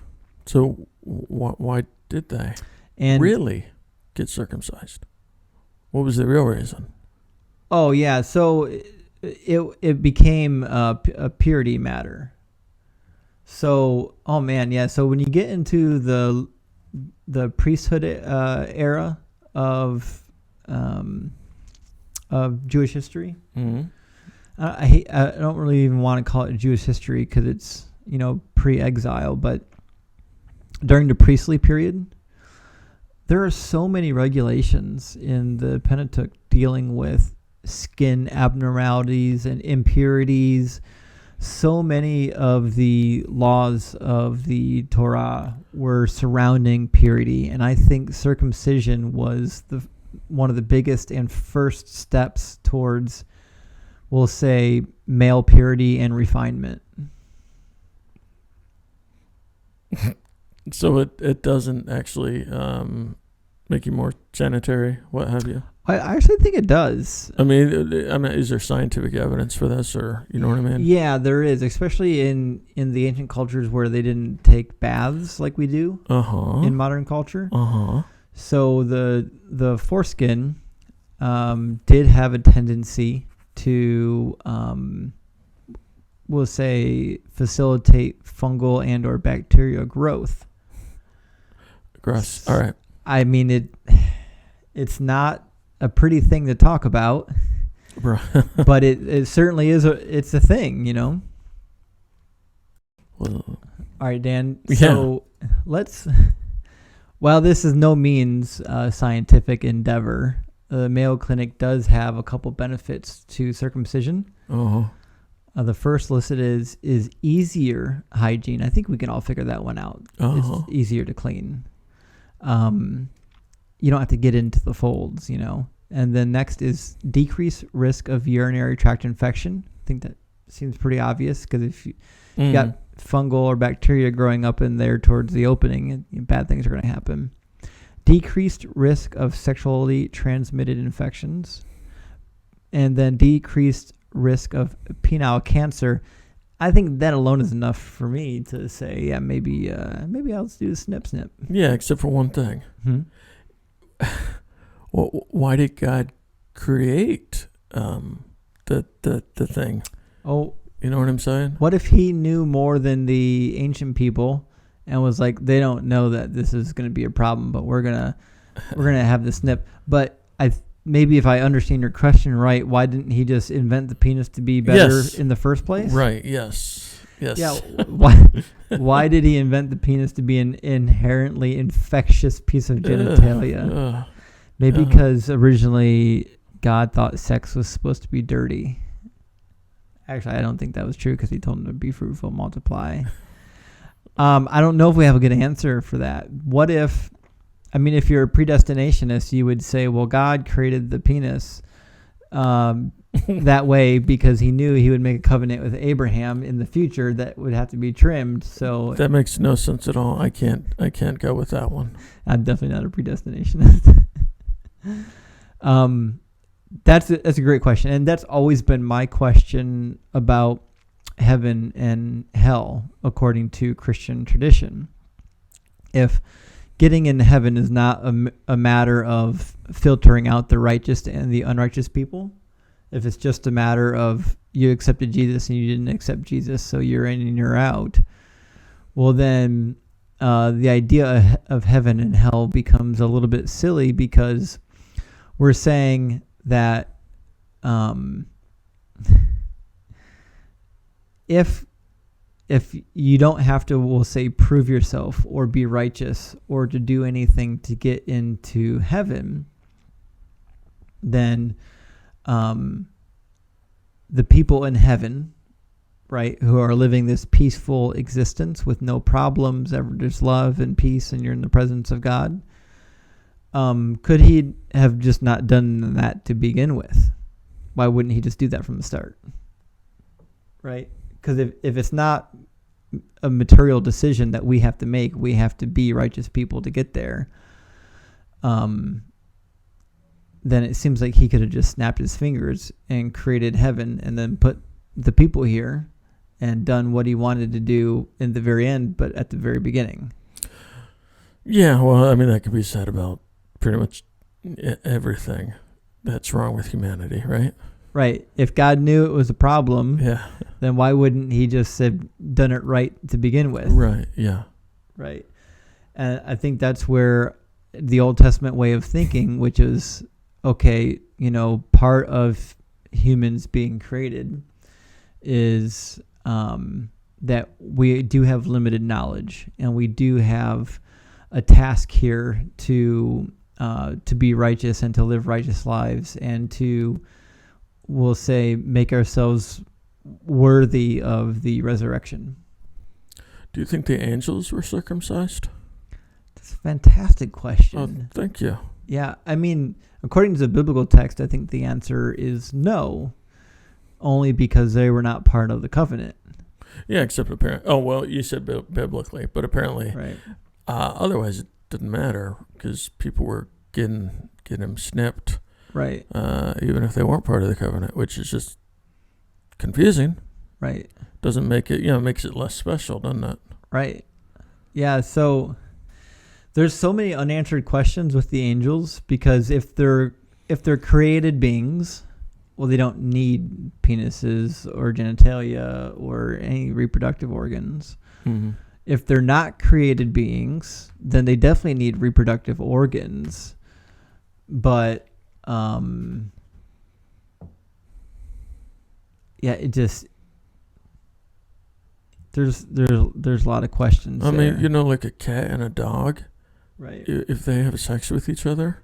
so why did they really get circumcised? What was the real reason? Oh yeah, so it became a purity matter. So, oh man, yeah. So when you get into the priesthood era of Jewish history, I don't really even want to call it Jewish history because it's pre-exile. But during the priestly period, there are so many regulations in the Pentateuch dealing with skin abnormalities and impurities. So many of the laws of the Torah were surrounding purity, and I think circumcision was one of the biggest and first steps towards, we'll say, male purity and refinement. So it doesn't actually make you more sanitary, what have you? I actually think it does. I mean, is there scientific evidence for this, or you know what I mean? Yeah, there is, especially in the ancient cultures where they didn't take baths like we do in modern culture. So the foreskin did have a tendency to, we'll say, facilitate fungal and or bacterial growth. Gross. All right. I mean, it's not a pretty thing to talk about, but it certainly is. It's a thing, Well, all right, Dan. So let's. While this is no means a scientific endeavor, the Mayo Clinic does have a couple benefits to circumcision. The first listed is easier hygiene. I think we can all figure that one out. It's easier to clean. You don't have to get into the folds, And then next is decrease risk of urinary tract infection. I think that seems pretty obvious because if you got fungal or bacteria growing up in there towards the opening, bad things are going to happen. Decreased risk of sexually transmitted infections. And then decreased risk of penile cancer. I think that alone is enough for me to say, yeah, maybe I'll just do the snip. Yeah, except for one thing. Well, why did God create the thing? Oh, you know what I'm saying? What if he knew more than the ancient people and was like, they don't know that this is going to be a problem, but we're gonna have the snip. But maybe if I understand your question right, why didn't he just invent the penis to be better in the first place? Right. Yes. Yeah. Why did he invent the penis to be an inherently infectious piece of genitalia? Maybe because originally God thought sex was supposed to be dirty. Actually, I don't think that was true because he told him to be fruitful, multiply. I don't know if we have a good answer for that. What if, if you're a predestinationist, you would say, well, God created the penis that way because he knew he would make a covenant with Abraham in the future that would have to be trimmed. So that makes no sense at all. I can't go with that one. I'm definitely not a predestinationist. That's a great question, and that's always been my question about heaven and hell according to Christian tradition. If getting into heaven is not a matter of filtering out the righteous and the unrighteous people, if it's just a matter of you accepted Jesus and you didn't accept Jesus, so you're in and you're out, well then the idea of heaven and hell becomes a little bit silly because we're saying that if you don't have to, we'll say, prove yourself or be righteous or to do anything to get into heaven, then the people in heaven, right, who are living this peaceful existence with no problems, ever just love and peace, and you're in the presence of God, could he have just not done that to begin with? Why wouldn't he just do that from the start? Right? Because if it's not a material decision that we have to make, we have to be righteous people to get there, then it seems like he could have just snapped his fingers and created heaven and then put the people here and done what he wanted to do in the very end, but at the very beginning. Yeah, well, I mean, that could be said about pretty much everything that's wrong with humanity, right? Right. If God knew it was a problem, Yeah. then why wouldn't he just have done it right to begin with? Right, yeah. Right. And I think that's where the Old Testament way of thinking, which is, okay, part of humans being created is that we do have limited knowledge, and we do have a task here to be righteous and to live righteous lives, and to, we'll say, make ourselves worthy of the resurrection. Do you think the angels were circumcised? That's a fantastic question. Oh, thank you. Yeah, I mean, according to the biblical text, I think the answer is no, only because they were not part of the covenant. Yeah, except apparently. Oh, well, you said biblically, but apparently, right. Otherwise it didn't matter because people were getting them snipped, right? Even if they weren't part of the covenant, which is just confusing. Right. Doesn't make it, makes it less special, doesn't it? Right. Yeah. So there's so many unanswered questions with the angels, because if they're created beings, well, they don't need penises or genitalia or any reproductive organs. Mm-hmm. If they're not created beings, then they definitely need reproductive organs. But it just there's a lot of questions. I mean, like a cat and a dog. Right. If they have sex with each other,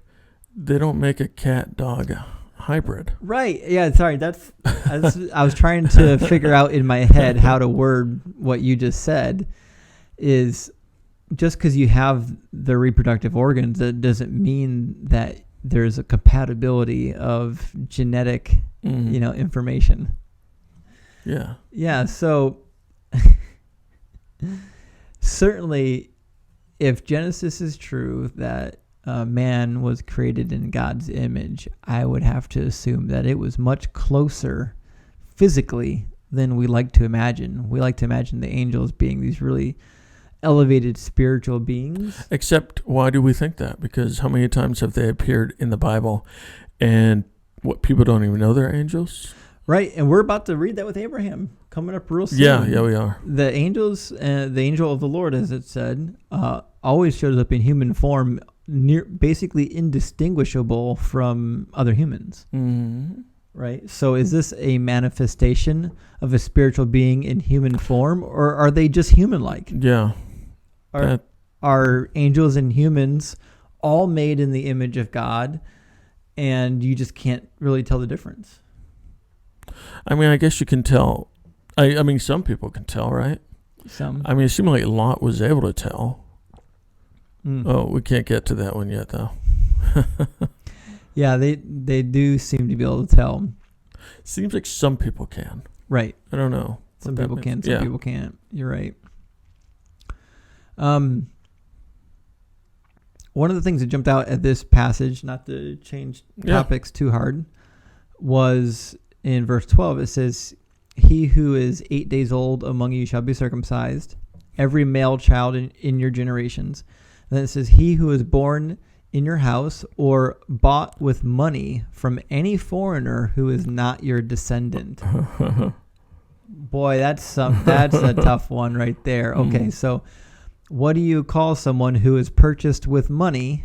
they don't make a cat-dog hybrid. Right. Yeah. Sorry. I was trying to figure out in my head how to word what you just said. Is just because you have the reproductive organs, that doesn't mean that there's a compatibility of genetic, information. Yeah. Yeah. So certainly, if Genesis is true, that man was created in God's image, I would have to assume that it was much closer physically than we like to imagine. We like to imagine the angels being these really elevated spiritual beings. Except, why do we think that? Because how many times have they appeared in the Bible, and what, people don't even know they're angels? Right, and we're about to read that with Abraham coming up real soon. Yeah, we are. The angels, the angel of the Lord, as it said, always shows up in human form, basically indistinguishable from other humans. Mm-hmm. Right? So is this a manifestation of a spiritual being in human form, or are they just human-like? Yeah. Are angels and humans all made in the image of God, and you just can't really tell the difference? I mean, I guess you can tell. I mean, some people can tell, right? Some. I mean, it seemed like Lot was able to tell. Mm. Oh, we can't get to that one yet, though. Yeah, they do seem to be able to tell. Seems like some people can. Right. I don't know. Some people can, some people can't. You're right. One of the things that jumped out at this passage, not to change topics too hard, was in verse 12. It says, "He who is 8 days old among you shall be circumcised, every male child in your generations." And then it says, "He who is born in your house or bought with money from any foreigner who is not your descendant." Boy, that's a tough one right there. Okay, so what do you call someone who is purchased with money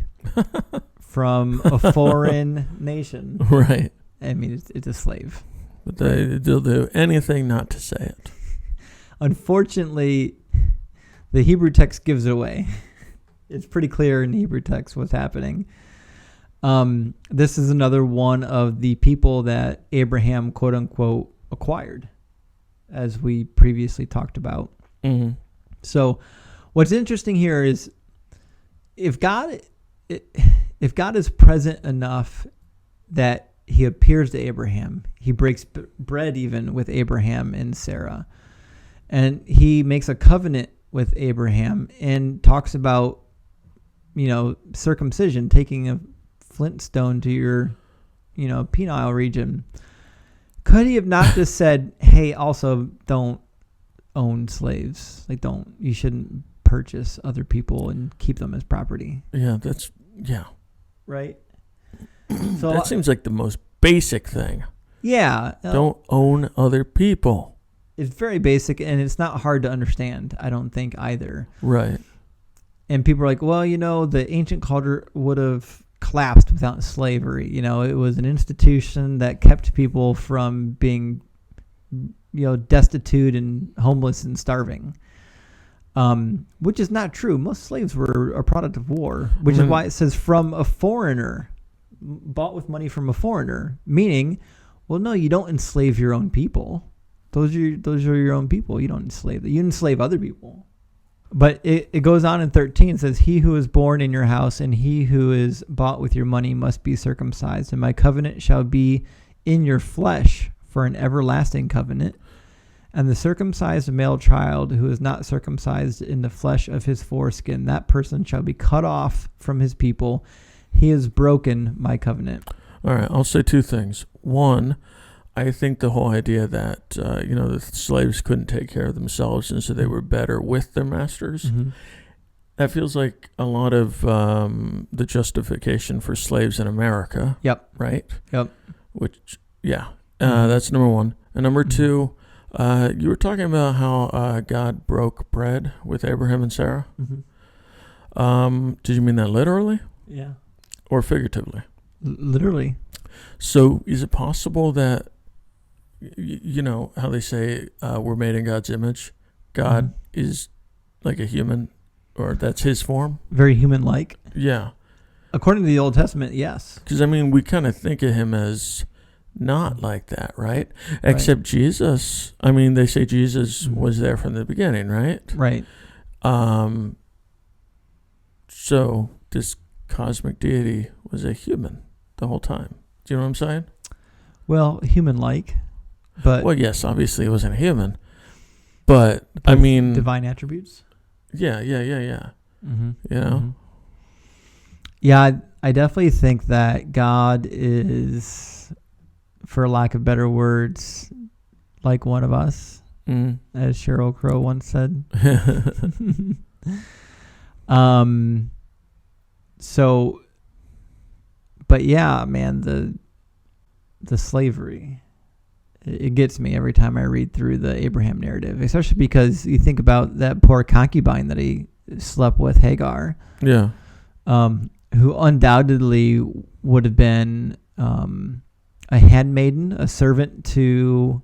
from a foreign nation? Right. I mean, it's a slave. But they'll do anything not to say it. Unfortunately, the Hebrew text gives it away. It's pretty clear in the Hebrew text what's happening. This is another one of the people that Abraham, quote unquote, acquired, as we previously talked about. Mm-hmm. So what's interesting here is if God is present enough that he appears to Abraham, he breaks bread even with Abraham and Sarah, and he makes a covenant with Abraham and talks about, circumcision, taking a flint stone to your, penile region. Could he have not just said, hey, also don't own slaves? You shouldn't purchase other people and keep them as property. Yeah, Right? So that seems like the most basic thing. Yeah. Don't own other people. It's very basic, and it's not hard to understand, I don't think, either. Right. And people are like, well, the ancient culture would have collapsed without slavery. It was an institution that kept people from being, destitute and homeless and starving. Which is not true. Most slaves were a product of war, which is why it says from a foreigner, bought with money from a foreigner, meaning, well, no, you don't enslave your own people. Those are your own people. You don't enslave them. You enslave other people. But it goes on in 13. It says, he who is born in your house and he who is bought with your money must be circumcised. And my covenant shall be in your flesh for an everlasting covenant. And the circumcised male child who is not circumcised in the flesh of his foreskin, that person shall be cut off from his people. He has broken my covenant. All right, I'll say two things. One, I think the whole idea that, the slaves couldn't take care of themselves and so they were better with their masters, Mm-hmm. that feels like a lot of the justification for slaves in America. Yep. Right? Yep. Which, that's number one. And number two, you were talking about how God broke bread with Abraham and Sarah. Mm-hmm. Did you mean that literally? Yeah. Or figuratively? Literally. So is it possible that, how they say we're made in God's image? God is like a human, or that's his form? Very human-like. Yeah. According to the Old Testament, yes. Because, we kind of think of him as not like that, right? Except Jesus. They say Jesus was there from the beginning, right? Right. So this cosmic deity was a human the whole time. Do you know what I'm saying? Well, human-like, but... Well, yes, obviously it wasn't human. But, divine attributes? Yeah. Mm-hmm. Mm-hmm. Yeah, I definitely think that God is, for lack of better words, like one of us, as Sheryl Crow once said. But yeah, man, the slavery, it gets me every time I read through the Abraham narrative, especially because you think about that poor concubine that he slept with, Hagar. Yeah. Who undoubtedly would have been a handmaiden, a servant to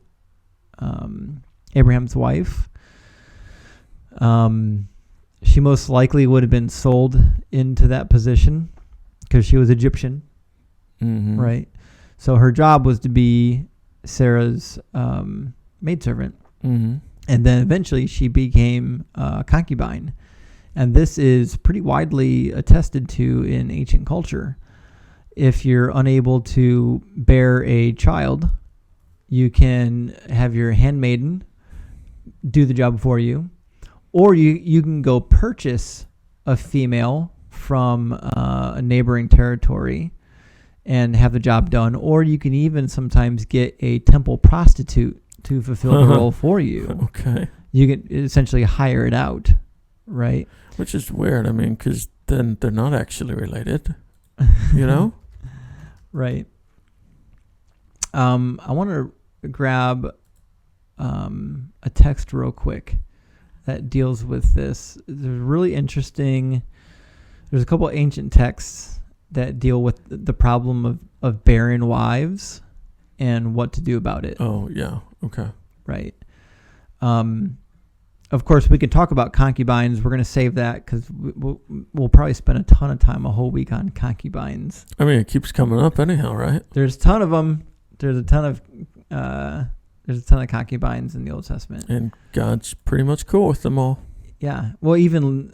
Abraham's wife. She most likely would have been sold into that position because she was Egyptian, right? So her job was to be Sarah's maidservant. Mm-hmm. And then eventually she became a concubine. And this is pretty widely attested to in ancient culture. If you're unable to bear a child, you can have your handmaiden do the job for you. Or you can go purchase a female from a neighboring territory and have the job done. Or you can even sometimes get a temple prostitute to fulfill the role for you. Okay. You can essentially hire it out, right? Which is weird. Because then they're not actually related, Right. I want to grab a text real quick that deals with this. There's really interesting. There's a couple of ancient texts that deal with the problem of barren wives and what to do about it. Oh, yeah. Okay. Right. of course, we can talk about concubines. We're going to save that because we'll probably spend a ton of time, a whole week on concubines. I mean, it keeps coming up anyhow, right? There's a ton of them. There's a ton of concubines in the Old Testament. And God's pretty much cool with them all. Yeah. Well, even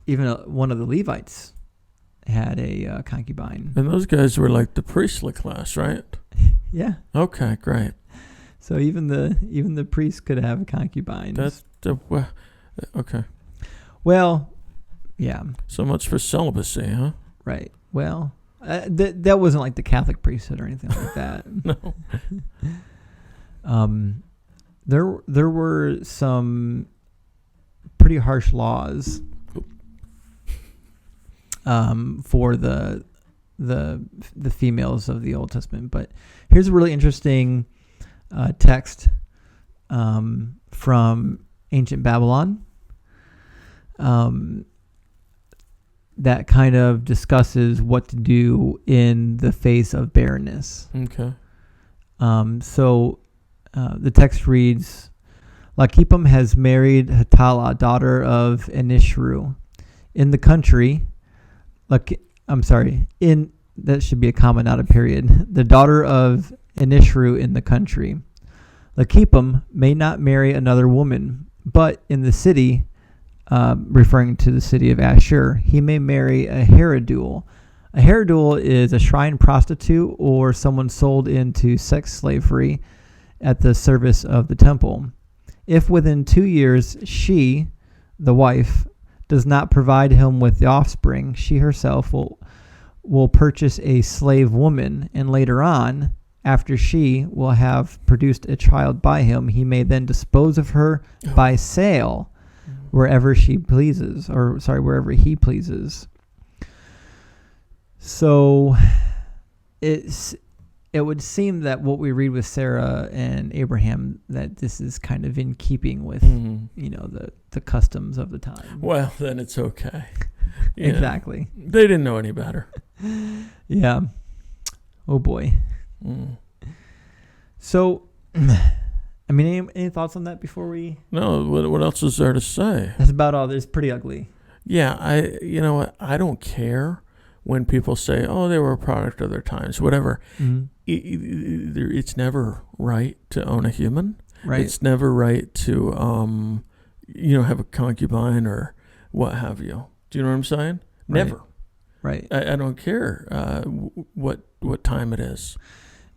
one of the Levites had a concubine. And those guys were like the priestly class, right? Yeah. Okay, great. So even the priests could have concubines. That's okay. Well, yeah. So much for celibacy, huh? Right. Well, that wasn't like the Catholic priesthood or anything like that. No. There were some pretty harsh laws for the females of the Old Testament, but here's a really interesting text from ancient Babylon that kind of discusses what to do in the face of barrenness. Okay. So the text reads, Lakipam has married Hatala, daughter of Enishru. In the country, that should be a comma, not a period. The daughter of Enishru in the country. Lakipam may not marry another woman, but in the city, referring to the city of Ashur, he may marry a Herodule. A Herodule is a shrine prostitute or someone sold into sex slavery at the service of the temple. If within 2 years she, the wife, does not provide him with the offspring, she herself will purchase a slave woman, and later on, after she will have produced a child by him, he may then dispose of her by sale wherever he pleases. So it would seem that what we read with Sarah and Abraham, that this is kind of in keeping with the customs of the time. Well, then it's okay. Exactly. They didn't know any better. Yeah. Oh boy. Mm. So, I mean, any thoughts on that before we? No. What else is there to say? That's about all. It's pretty ugly. Yeah. I don't care when people say, "Oh, they were a product of their times," whatever. Mm-hmm. It's never right to own a human. Right. It's never right to have a concubine or what have you. Do you know what I'm saying? Right. Never. Right. I don't care what time it is.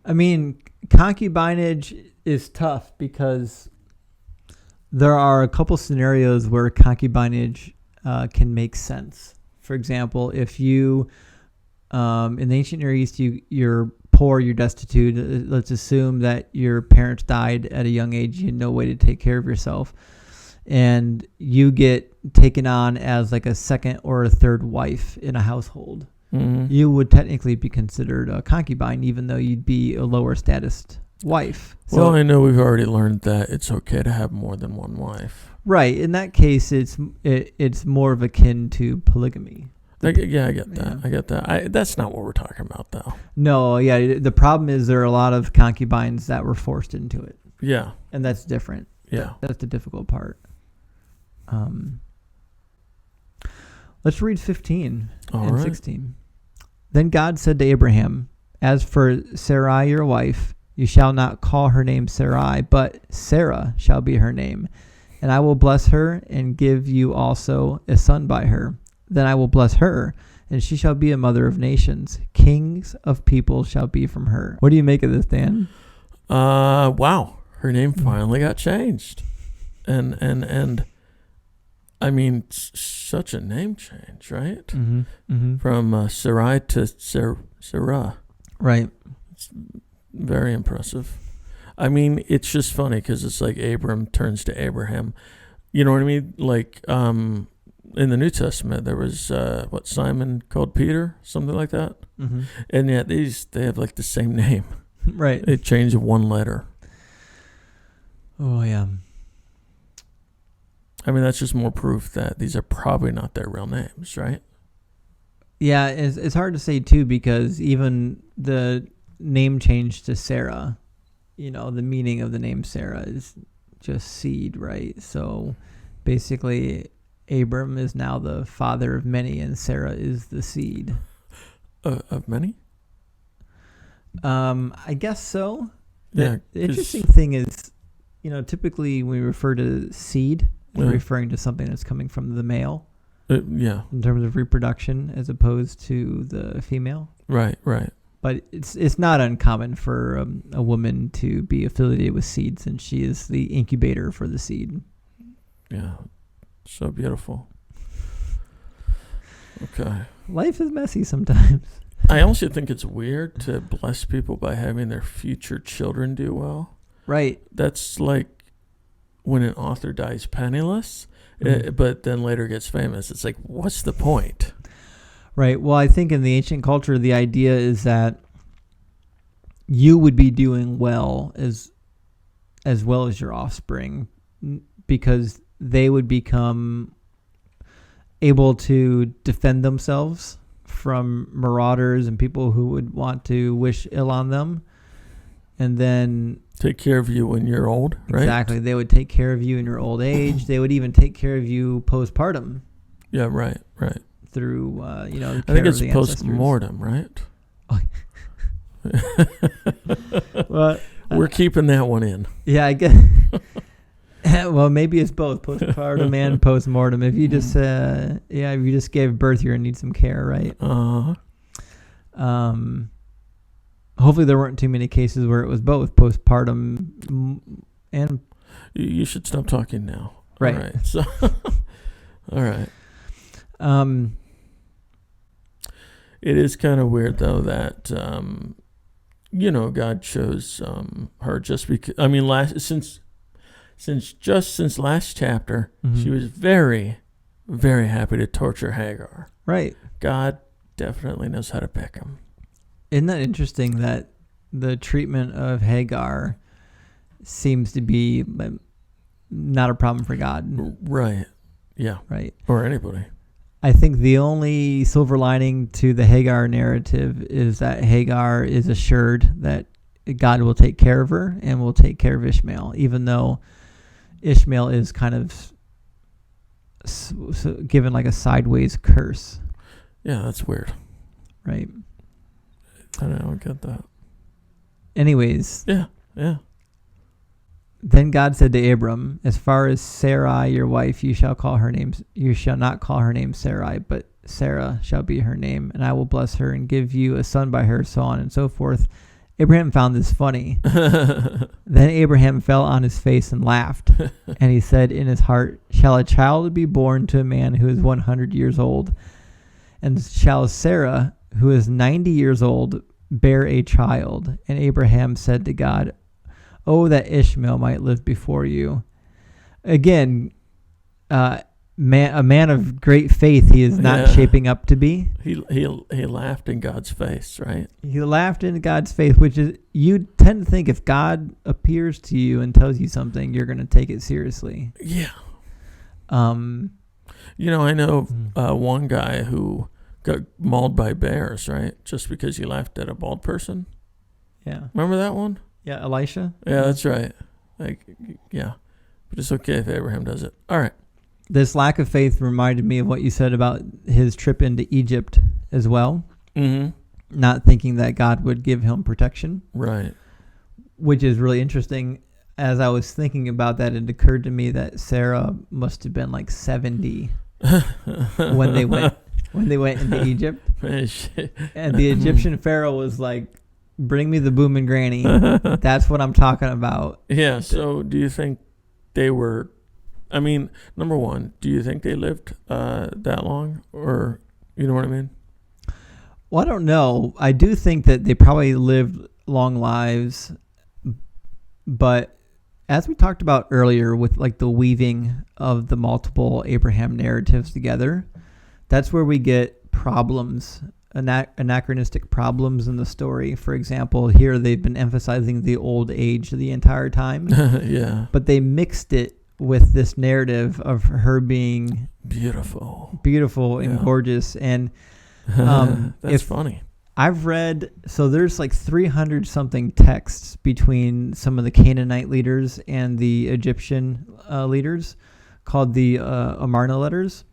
I mean, concubinage is tough because there are a couple scenarios where concubinage can make sense. For example, if you, in the ancient Near East, you're poor, you're destitute. Let's assume that your parents died at a young age. You had no way to take care of yourself. And you get taken on as like a second or a third wife in a household. Mm-hmm. You would technically be considered a concubine, even though you'd be a lower status wife. Well, I know we've already learned that it's okay to have more than one wife. Right. In that case, it's more of akin to polygamy. I get that. I get that. That's not what we're talking about, though. No, yeah. The problem is there are a lot of concubines that were forced into it. Yeah. And that's different. Yeah. That's the difficult part. Let's read 15 and 16. Then God said to Abraham, "As for Sarai your wife, you shall not call her name Sarai, but Sarah shall be her name. And I will bless her and give you also a son by her. Then I will bless her, and she shall be a mother of nations. Kings of people shall be from her." What do you make of this, Dan? Wow. Her name finally got changed. And I mean, such a name change, right? Mm-hmm. Mm-hmm. From Sarai to Sarah. Right. It's very impressive. I mean, it's just funny because it's like Abram turns to Abraham. You know what I mean? Like in the New Testament, there was Simon called Peter, something like that. Mm-hmm. And yet they have like the same name. Right. It changed one letter. Oh, yeah. I mean, that's just more proof that these are probably not their real names, right? Yeah, it's hard to say, too, because even the name change to Sarah, the meaning of the name Sarah is just seed, right? So basically, Abram is now the father of many, and Sarah is the seed. Of many? I guess so. Yeah. The interesting thing is, typically when we refer to seed, we're Yeah. referring to something that's coming from the male Yeah. in terms of reproduction as opposed to the female. Right. But it's not uncommon for a woman to be affiliated with seed, since she is the incubator for the seed. Yeah. So beautiful. Okay. Life is messy sometimes. I also think it's weird to bless people by having their future children do well. Right. That's like when an author dies penniless, Mm-hmm. but then later gets famous. It's like, what's the point? Right. Well, I think in the ancient culture, the idea is that you would be doing well as your offspring, because they would become able to defend themselves from marauders and people who would want to wish ill on them. And then Take care of you when you're old, right? exactly, they would take care of you in your old age. They would even take care of you postpartum. Yeah, right. Through I think it's post-mortem, right? Well, we're keeping that one in. Yeah, I guess. Well, maybe it's both postpartum and postmortem. If you just, if you just gave birth, you're gonna need some care, right? Hopefully, there weren't too many cases where it was both postpartum and. You should stop talking now. Right. All right. So, all right. It is kind of weird though that God chose her just because. I mean, since last chapter, Mm-hmm. she was very, very happy to torture Hagar. Right. God definitely knows how to pick him. Isn't that interesting that the treatment of Hagar seems to be not a problem for God? Right. Yeah. Right. Or anybody. I think the only silver lining to the Hagar narrative is that Hagar is assured that God will take care of her and will take care of Ishmael, even though Ishmael is kind of given like a sideways curse. Yeah, that's weird. Right. I don't get that. Anyways. Yeah. Then God said to Abram, "As far as Sarai, your wife, you shall not call her name Sarai, but Sarah shall be her name, and I will bless her and give you a son by her," so on and so forth. Abraham found this funny. Then Abraham fell on his face and laughed, and he said in his heart, "Shall a child be born to a man who is 100 years old? And shall Sarah, who is 90 years old, bear a child?" And Abraham said to God, "Oh, that Ishmael might live before you." Again, a man of great faith he is not shaping up to be. He laughed in God's face, right? He laughed in God's face, which is, you tend to think if God appears to you and tells you something, you're going to take it seriously. Yeah. I know one guy who got mauled by bears, right? Just because he laughed at a bald person. Yeah. Remember that one? Yeah, Elisha? Yeah, that's right. But it's okay if Abraham does it. All right. This lack of faith reminded me of what you said about his trip into Egypt as well. Mm-hmm. Not thinking that God would give him protection. Right. Which is really interesting. As I was thinking about that, it occurred to me that Sarah must have been like 70 when they went into Egypt. And the Egyptian pharaoh was like, "Bring me the booming granny." That's what I'm talking about. Yeah. So do you think they were, number one, do you think they lived that long? Or, you know what I mean? Well, I don't know. I do think that they probably lived long lives. But as we talked about earlier with like the weaving of the multiple Abraham narratives together, that's where we get problems. Anachronistic problems in the story. For example, here they've been emphasizing the old age the entire time. Yeah. But they mixed it with this narrative of her being beautiful and gorgeous. And that's funny. I've read, so there's like 300 something texts between some of the Canaanite leaders and the Egyptian leaders called the Amarna letters.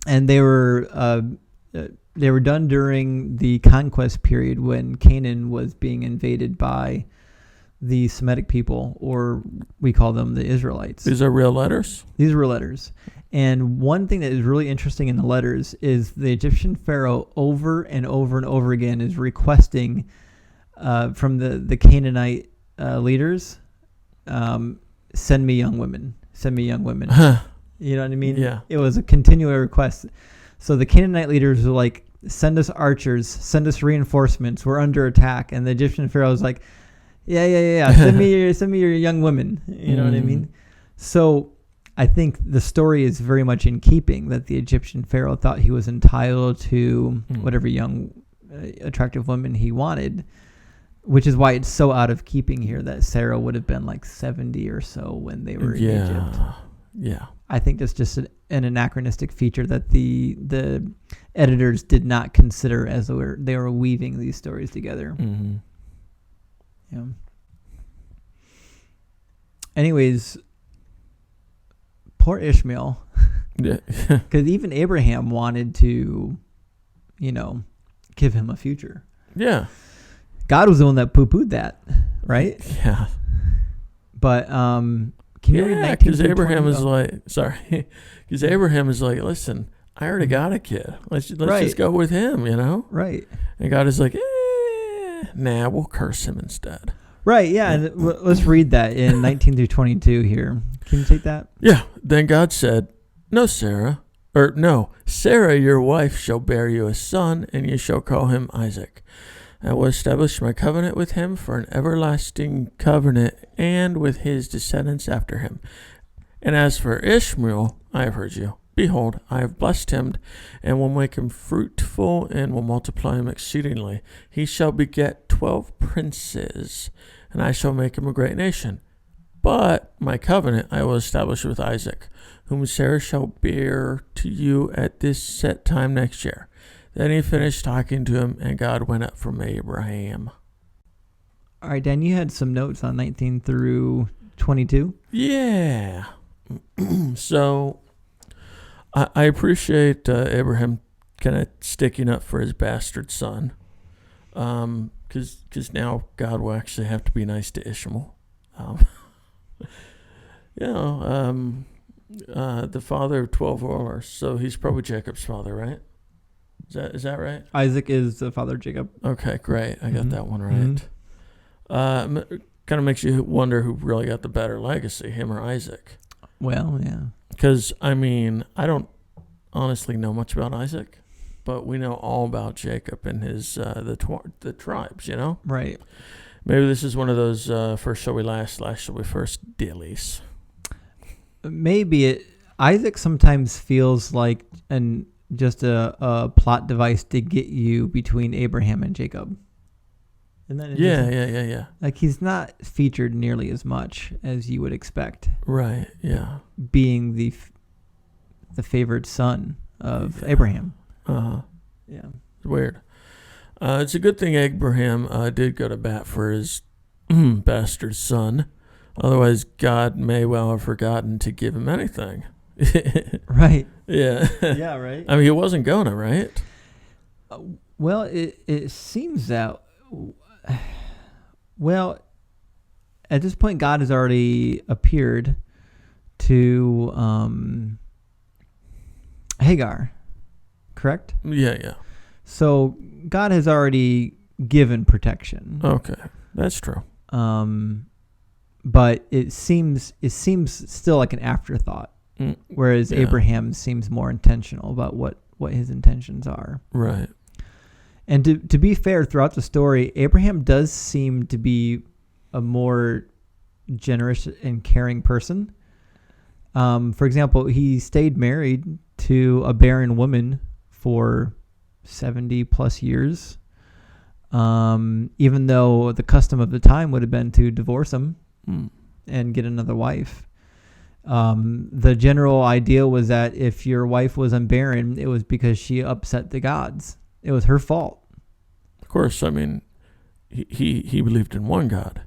And they were done during the conquest period when Canaan was being invaded by the Semitic people, or we call them the Israelites. These are real letters? These are real letters. And one thing that is really interesting in the letters is the Egyptian pharaoh over and over and over again is requesting from the Canaanite leaders, send me young women. Send me young women. You know what I mean? Yeah. It was a continual request. So the Canaanite leaders were like, send us archers, send us reinforcements. We're under attack. And the Egyptian pharaoh was like, yeah. Send me your young women. You know what I mean? So I think the story is very much in keeping that the Egyptian pharaoh thought he was entitled to whatever young, attractive women he wanted, which is why it's so out of keeping here that Sarah would have been like 70 or so when they were in Egypt. Yeah. I think that's just an anachronistic feature that the editors did not consider as they were weaving these stories together. Mm-hmm. Yeah. Anyways, poor Ishmael. Yeah. Because even Abraham wanted to, give him a future. Yeah. God was the one that poo-pooed that, right? Yeah. But can you read 19 because Abraham is because Abraham is like, listen, I already got a kid. Let's just go with him, Right. And God is like, nah, we'll curse him instead. Right, yeah. And let's read that in 19 through 22 here. Can you take that? Yeah. Then God said, Sarah, your wife shall bear you a son, and you shall call him Isaac. I will establish my covenant with him for an everlasting covenant, and with his descendants after him. And as for Ishmael, I have heard you. Behold, I have blessed him, and will make him fruitful, and will multiply him exceedingly. He shall beget 12 princes, and I shall make him a great nation. But my covenant I will establish with Isaac, whom Sarah shall bear to you at this set time next year. Then he finished talking to him, and God went up from Abraham. All right, Dan, you had some notes on 19 through 22? Yeah. So I appreciate Abraham kind of sticking up for his bastard son, because now God will actually have to be nice to Ishmael. The father of 12 rulers, so he's probably Jacob's father, right? Is that right? Isaac is the father of Jacob. Okay, great. I got that one right. Kind of makes you wonder who really got the better legacy, him or Isaac. Well, yeah. Because, I don't honestly know much about Isaac, but we know all about Jacob and his the tribes, Right. Maybe this is one of those first shall we last shall we first dealies. Maybe Isaac sometimes feels like just a plot device to get you between Abraham and Jacob. Isn't that interesting? Yeah. Like he's not featured nearly as much as you would expect. Right, yeah. Being the favored son of Abraham. Uh-huh. Yeah. It's weird. It's a good thing Abraham did go to bat for his bastard son. Otherwise, God may well have forgotten to give him anything. Right. Yeah. Yeah, right. He wasn't gonna, right? Well, it seems that... Well, at this point, God has already appeared to Hagar, correct? Yeah. So God has already given protection. Okay, that's true. But it seems still like an afterthought, whereas Abraham seems more intentional about what his intentions are. Right. And to be fair, throughout the story, Abraham does seem to be a more generous and caring person. For example, he stayed married to a barren woman for 70 plus years, even though the custom of the time would have been to divorce him and get another wife. The general idea was that if your wife was unbarren, it was because she upset the gods. It was her fault. course, I mean, he believed in one God.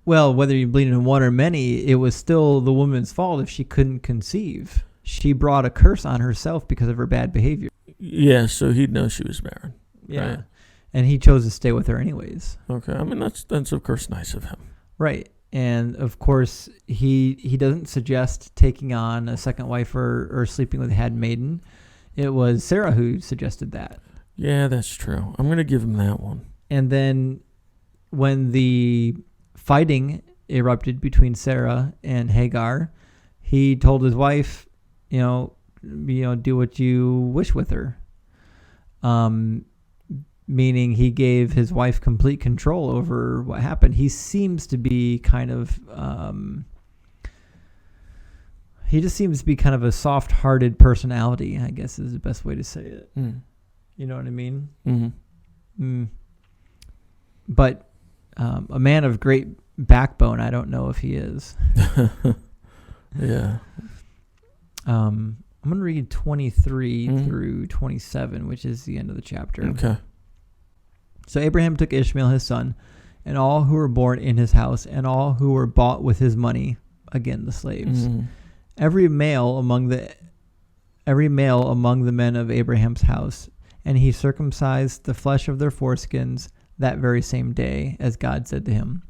Well, whether you believe in one or many, it was still the woman's fault if she couldn't conceive. She brought a curse on herself because of her bad behavior. Yeah, so he'd know she was barren. Yeah. Right? And he chose to stay with her anyways. Okay. I mean, that's of course nice of him. Right. And of course, he doesn't suggest taking on a second wife or sleeping with a handmaiden. It was Sarah who suggested that. Yeah, that's true. I'm going to give him that one. And then when the fighting erupted between Sarah and Hagar, he told his wife, do what you wish with her. Meaning he gave his wife complete control over what happened. He seems to be kind of, a soft-hearted personality, I guess is the best way to say it. Mm. You know what I mean? Mm-hmm. But a man of great backbone, I don't know if he is. Yeah. I'm going to read 23 through 27, which is the end of the chapter. Okay. So Abraham took Ishmael his son, and all who were born in his house, and all who were bought with his money, again the slaves, every male among the men of Abraham's house, and he circumcised the flesh of their foreskins that very same day, as God said to him.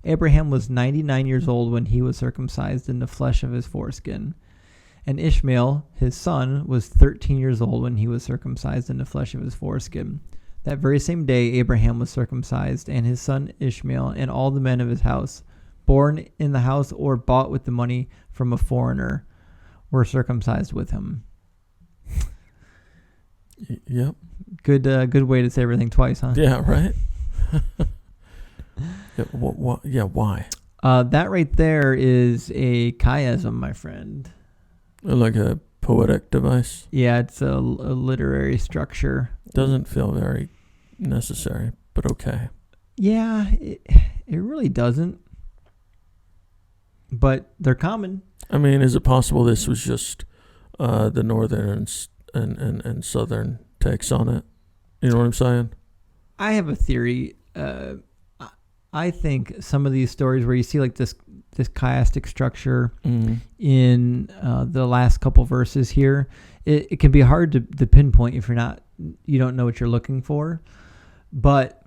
Abraham was 99 years old when he was circumcised in the flesh of his foreskin, and Ishmael his son was 13 years old when he was circumcised in the flesh of his foreskin. That very same day Abraham was circumcised, and his son Ishmael, and all the men of his house, born in the house or bought with the money from a foreigner, were circumcised with him. Yep. Good way to say everything twice, huh? Yeah, right? Why? That right there is a chiasm, my friend. Like a poetic device? Yeah, it's a literary structure. Doesn't feel very necessary, but okay. Yeah, it really doesn't. But they're common. I mean, is it possible this was just the northern and southern takes on it? You know what I'm saying? I have a theory. I think some of these stories where you see like this chiastic structure in the last couple verses here, it can be hard to pinpoint if you don't know what you're looking for. But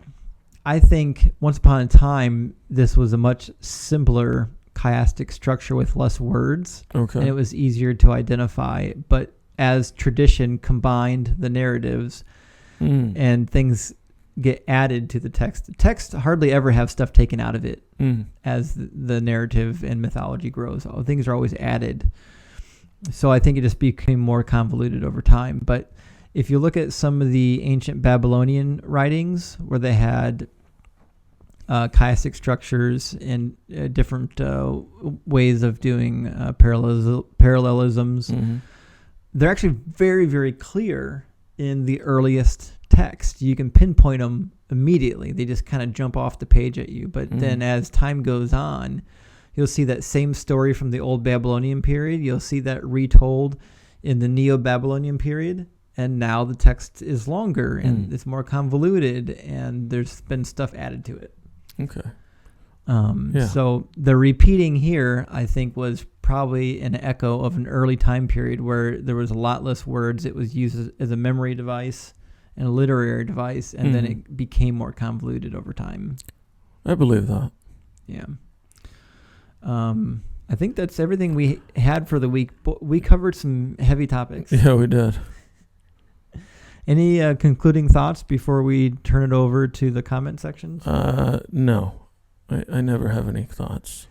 I think once upon a time, this was a much simpler chiastic structure with less words. Okay. And it was easier to identify. But as tradition combined the narratives and things get added to the text. The text hardly ever have stuff taken out of it as the narrative and mythology grows. Things are always added. So I think it just became more convoluted over time. But if you look at some of the ancient Babylonian writings where they had chiastic structures and different ways of doing parallelisms, they're actually very, very clear in the earliest text. You can pinpoint them immediately. They just kind of jump off the page at you. But then as time goes on, you'll see that same story from the old Babylonian period. You'll see that retold in the Neo-Babylonian period. And now the text is longer and it's more convoluted and there's been stuff added to it. Okay. So the repeating here, I think, was probably an echo of an early time period where there was a lot less words. It was used as a memory device and a literary device, and then it became more convoluted over time. I believe that. Yeah. I think that's everything we had for the week. We covered some heavy topics. Yeah, we did. Any concluding thoughts before we turn it over to the comment sections? No. I never have any thoughts.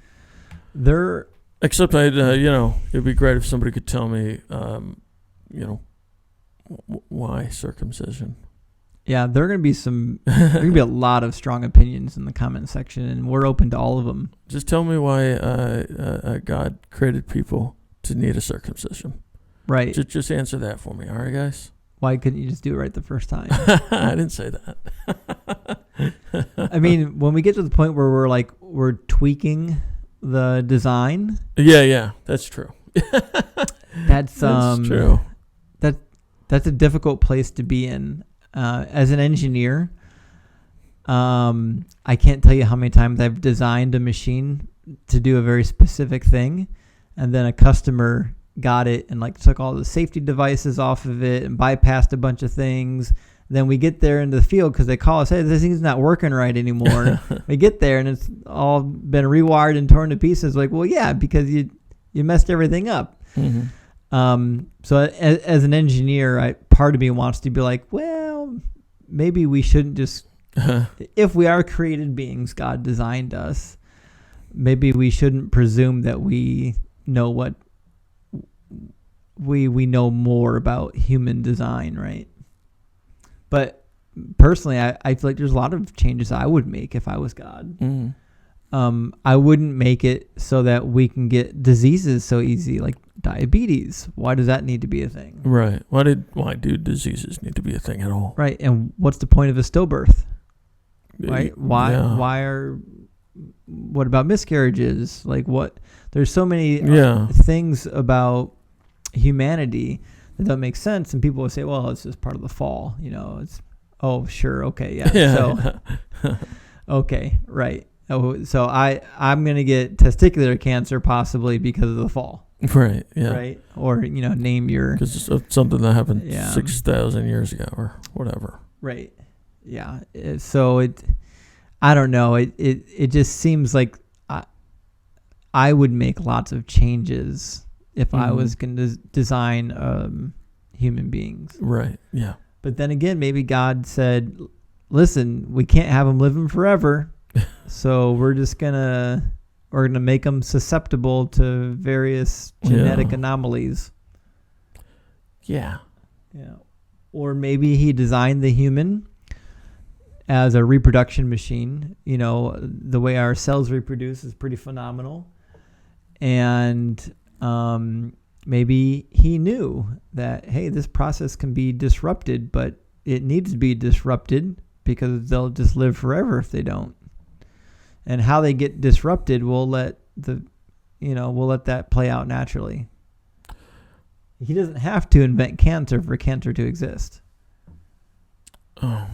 Except Except it'd be great if somebody could tell me, why circumcision. Yeah, there are going to be a lot of strong opinions in the comment section, and we're open to all of them. Just tell me why God created people to need a circumcision. Right. Just answer that for me, all right, guys? Why couldn't you just do it right the first time? I didn't say that. I mean, when we get to the point where we're tweaking the design. Yeah, that's true. That's true. That's a difficult place to be in. As an engineer, I can't tell you how many times I've designed a machine to do a very specific thing, and then a customer got it and like took all the safety devices off of it and bypassed a bunch of things. Then we get there into the field because they call us, hey, this thing's not working right anymore. We get there and it's all been rewired and torn to pieces. Like, well, yeah, because you messed everything up. Mm-hmm. So as an engineer, part of me wants to be like, well, maybe we shouldn't just, if we are created beings, God designed us, maybe we shouldn't presume that we know what we know more about human design, right? But personally, I feel like there's a lot of changes I would make if I was God. Mm-hmm. I wouldn't make it so that we can get diseases so easy, like diabetes. Why does that need to be a thing? Right. Why do diseases need to be a thing at all? Right. And what's the point of a stillbirth? Right. Yeah. What about miscarriages? Like there's so many things about humanity that don't make sense. And people will say, well, it's just part of the fall. Oh, sure. Okay. Yeah. So, okay. Right. Oh, so I'm going to get testicular cancer possibly because of the fall. Right. Yeah. Right. Or, name your. Because it's something that happened 6,000 years ago or whatever. Right. Yeah. So I don't know. It just seems like I would make lots of changes if I was going to design human beings. Right. Yeah. But then again, maybe God said, listen, we can't have them living forever. So we're gonna make them susceptible to various genetic anomalies. Yeah. Yeah. Or maybe he designed the human as a reproduction machine. The way our cells reproduce is pretty phenomenal. And maybe he knew that, hey, this process can be disrupted, but it needs to be disrupted because they'll just live forever if they don't. And how they get disrupted, we'll let that play out naturally. He doesn't have to invent cancer for cancer to exist. Oh.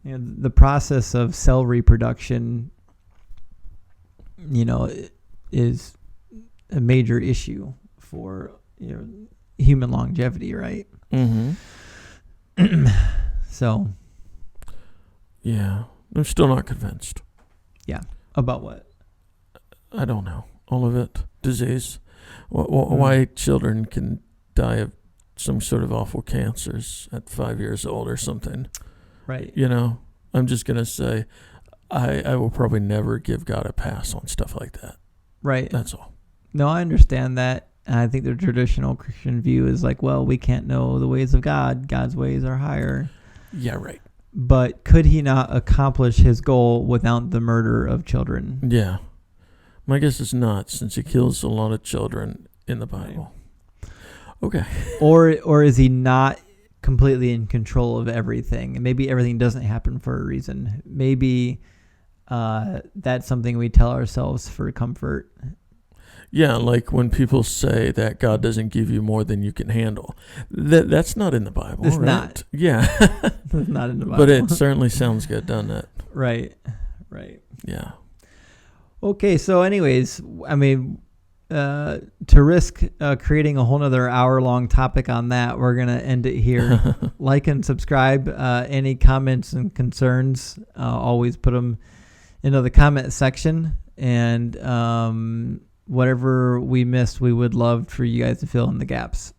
The process of cell reproduction, is a major issue for human longevity, right? Mm-hmm. So. Yeah, I'm still not convinced. Yeah. About what? I don't know. All of it. Disease. Why children can die of some sort of awful cancers at 5 years old or something. Right. I'm just going to say I will probably never give God a pass on stuff like that. Right. That's all. No, I understand that. And I think the traditional Christian view is like, well, we can't know the ways of God. God's ways are higher. Yeah, right. But could he not accomplish his goal without the murder of children? Yeah. My guess is not, since he kills a lot of children in the Bible. Okay. Or is he not completely in control of everything? And maybe everything doesn't happen for a reason. Maybe that's something we tell ourselves for comfort. Yeah, like when people say that God doesn't give you more than you can handle. That's not in the Bible, It's right? not. Yeah. It's not in the Bible. But it certainly sounds good, doesn't it? Right. Yeah. Okay, so anyways, I mean, to risk creating a whole nother hour-long topic on that, we're going to end it here. Like and subscribe. Any comments and concerns, always put them into the comment section. And whatever we missed, we would love for you guys to fill in the gaps.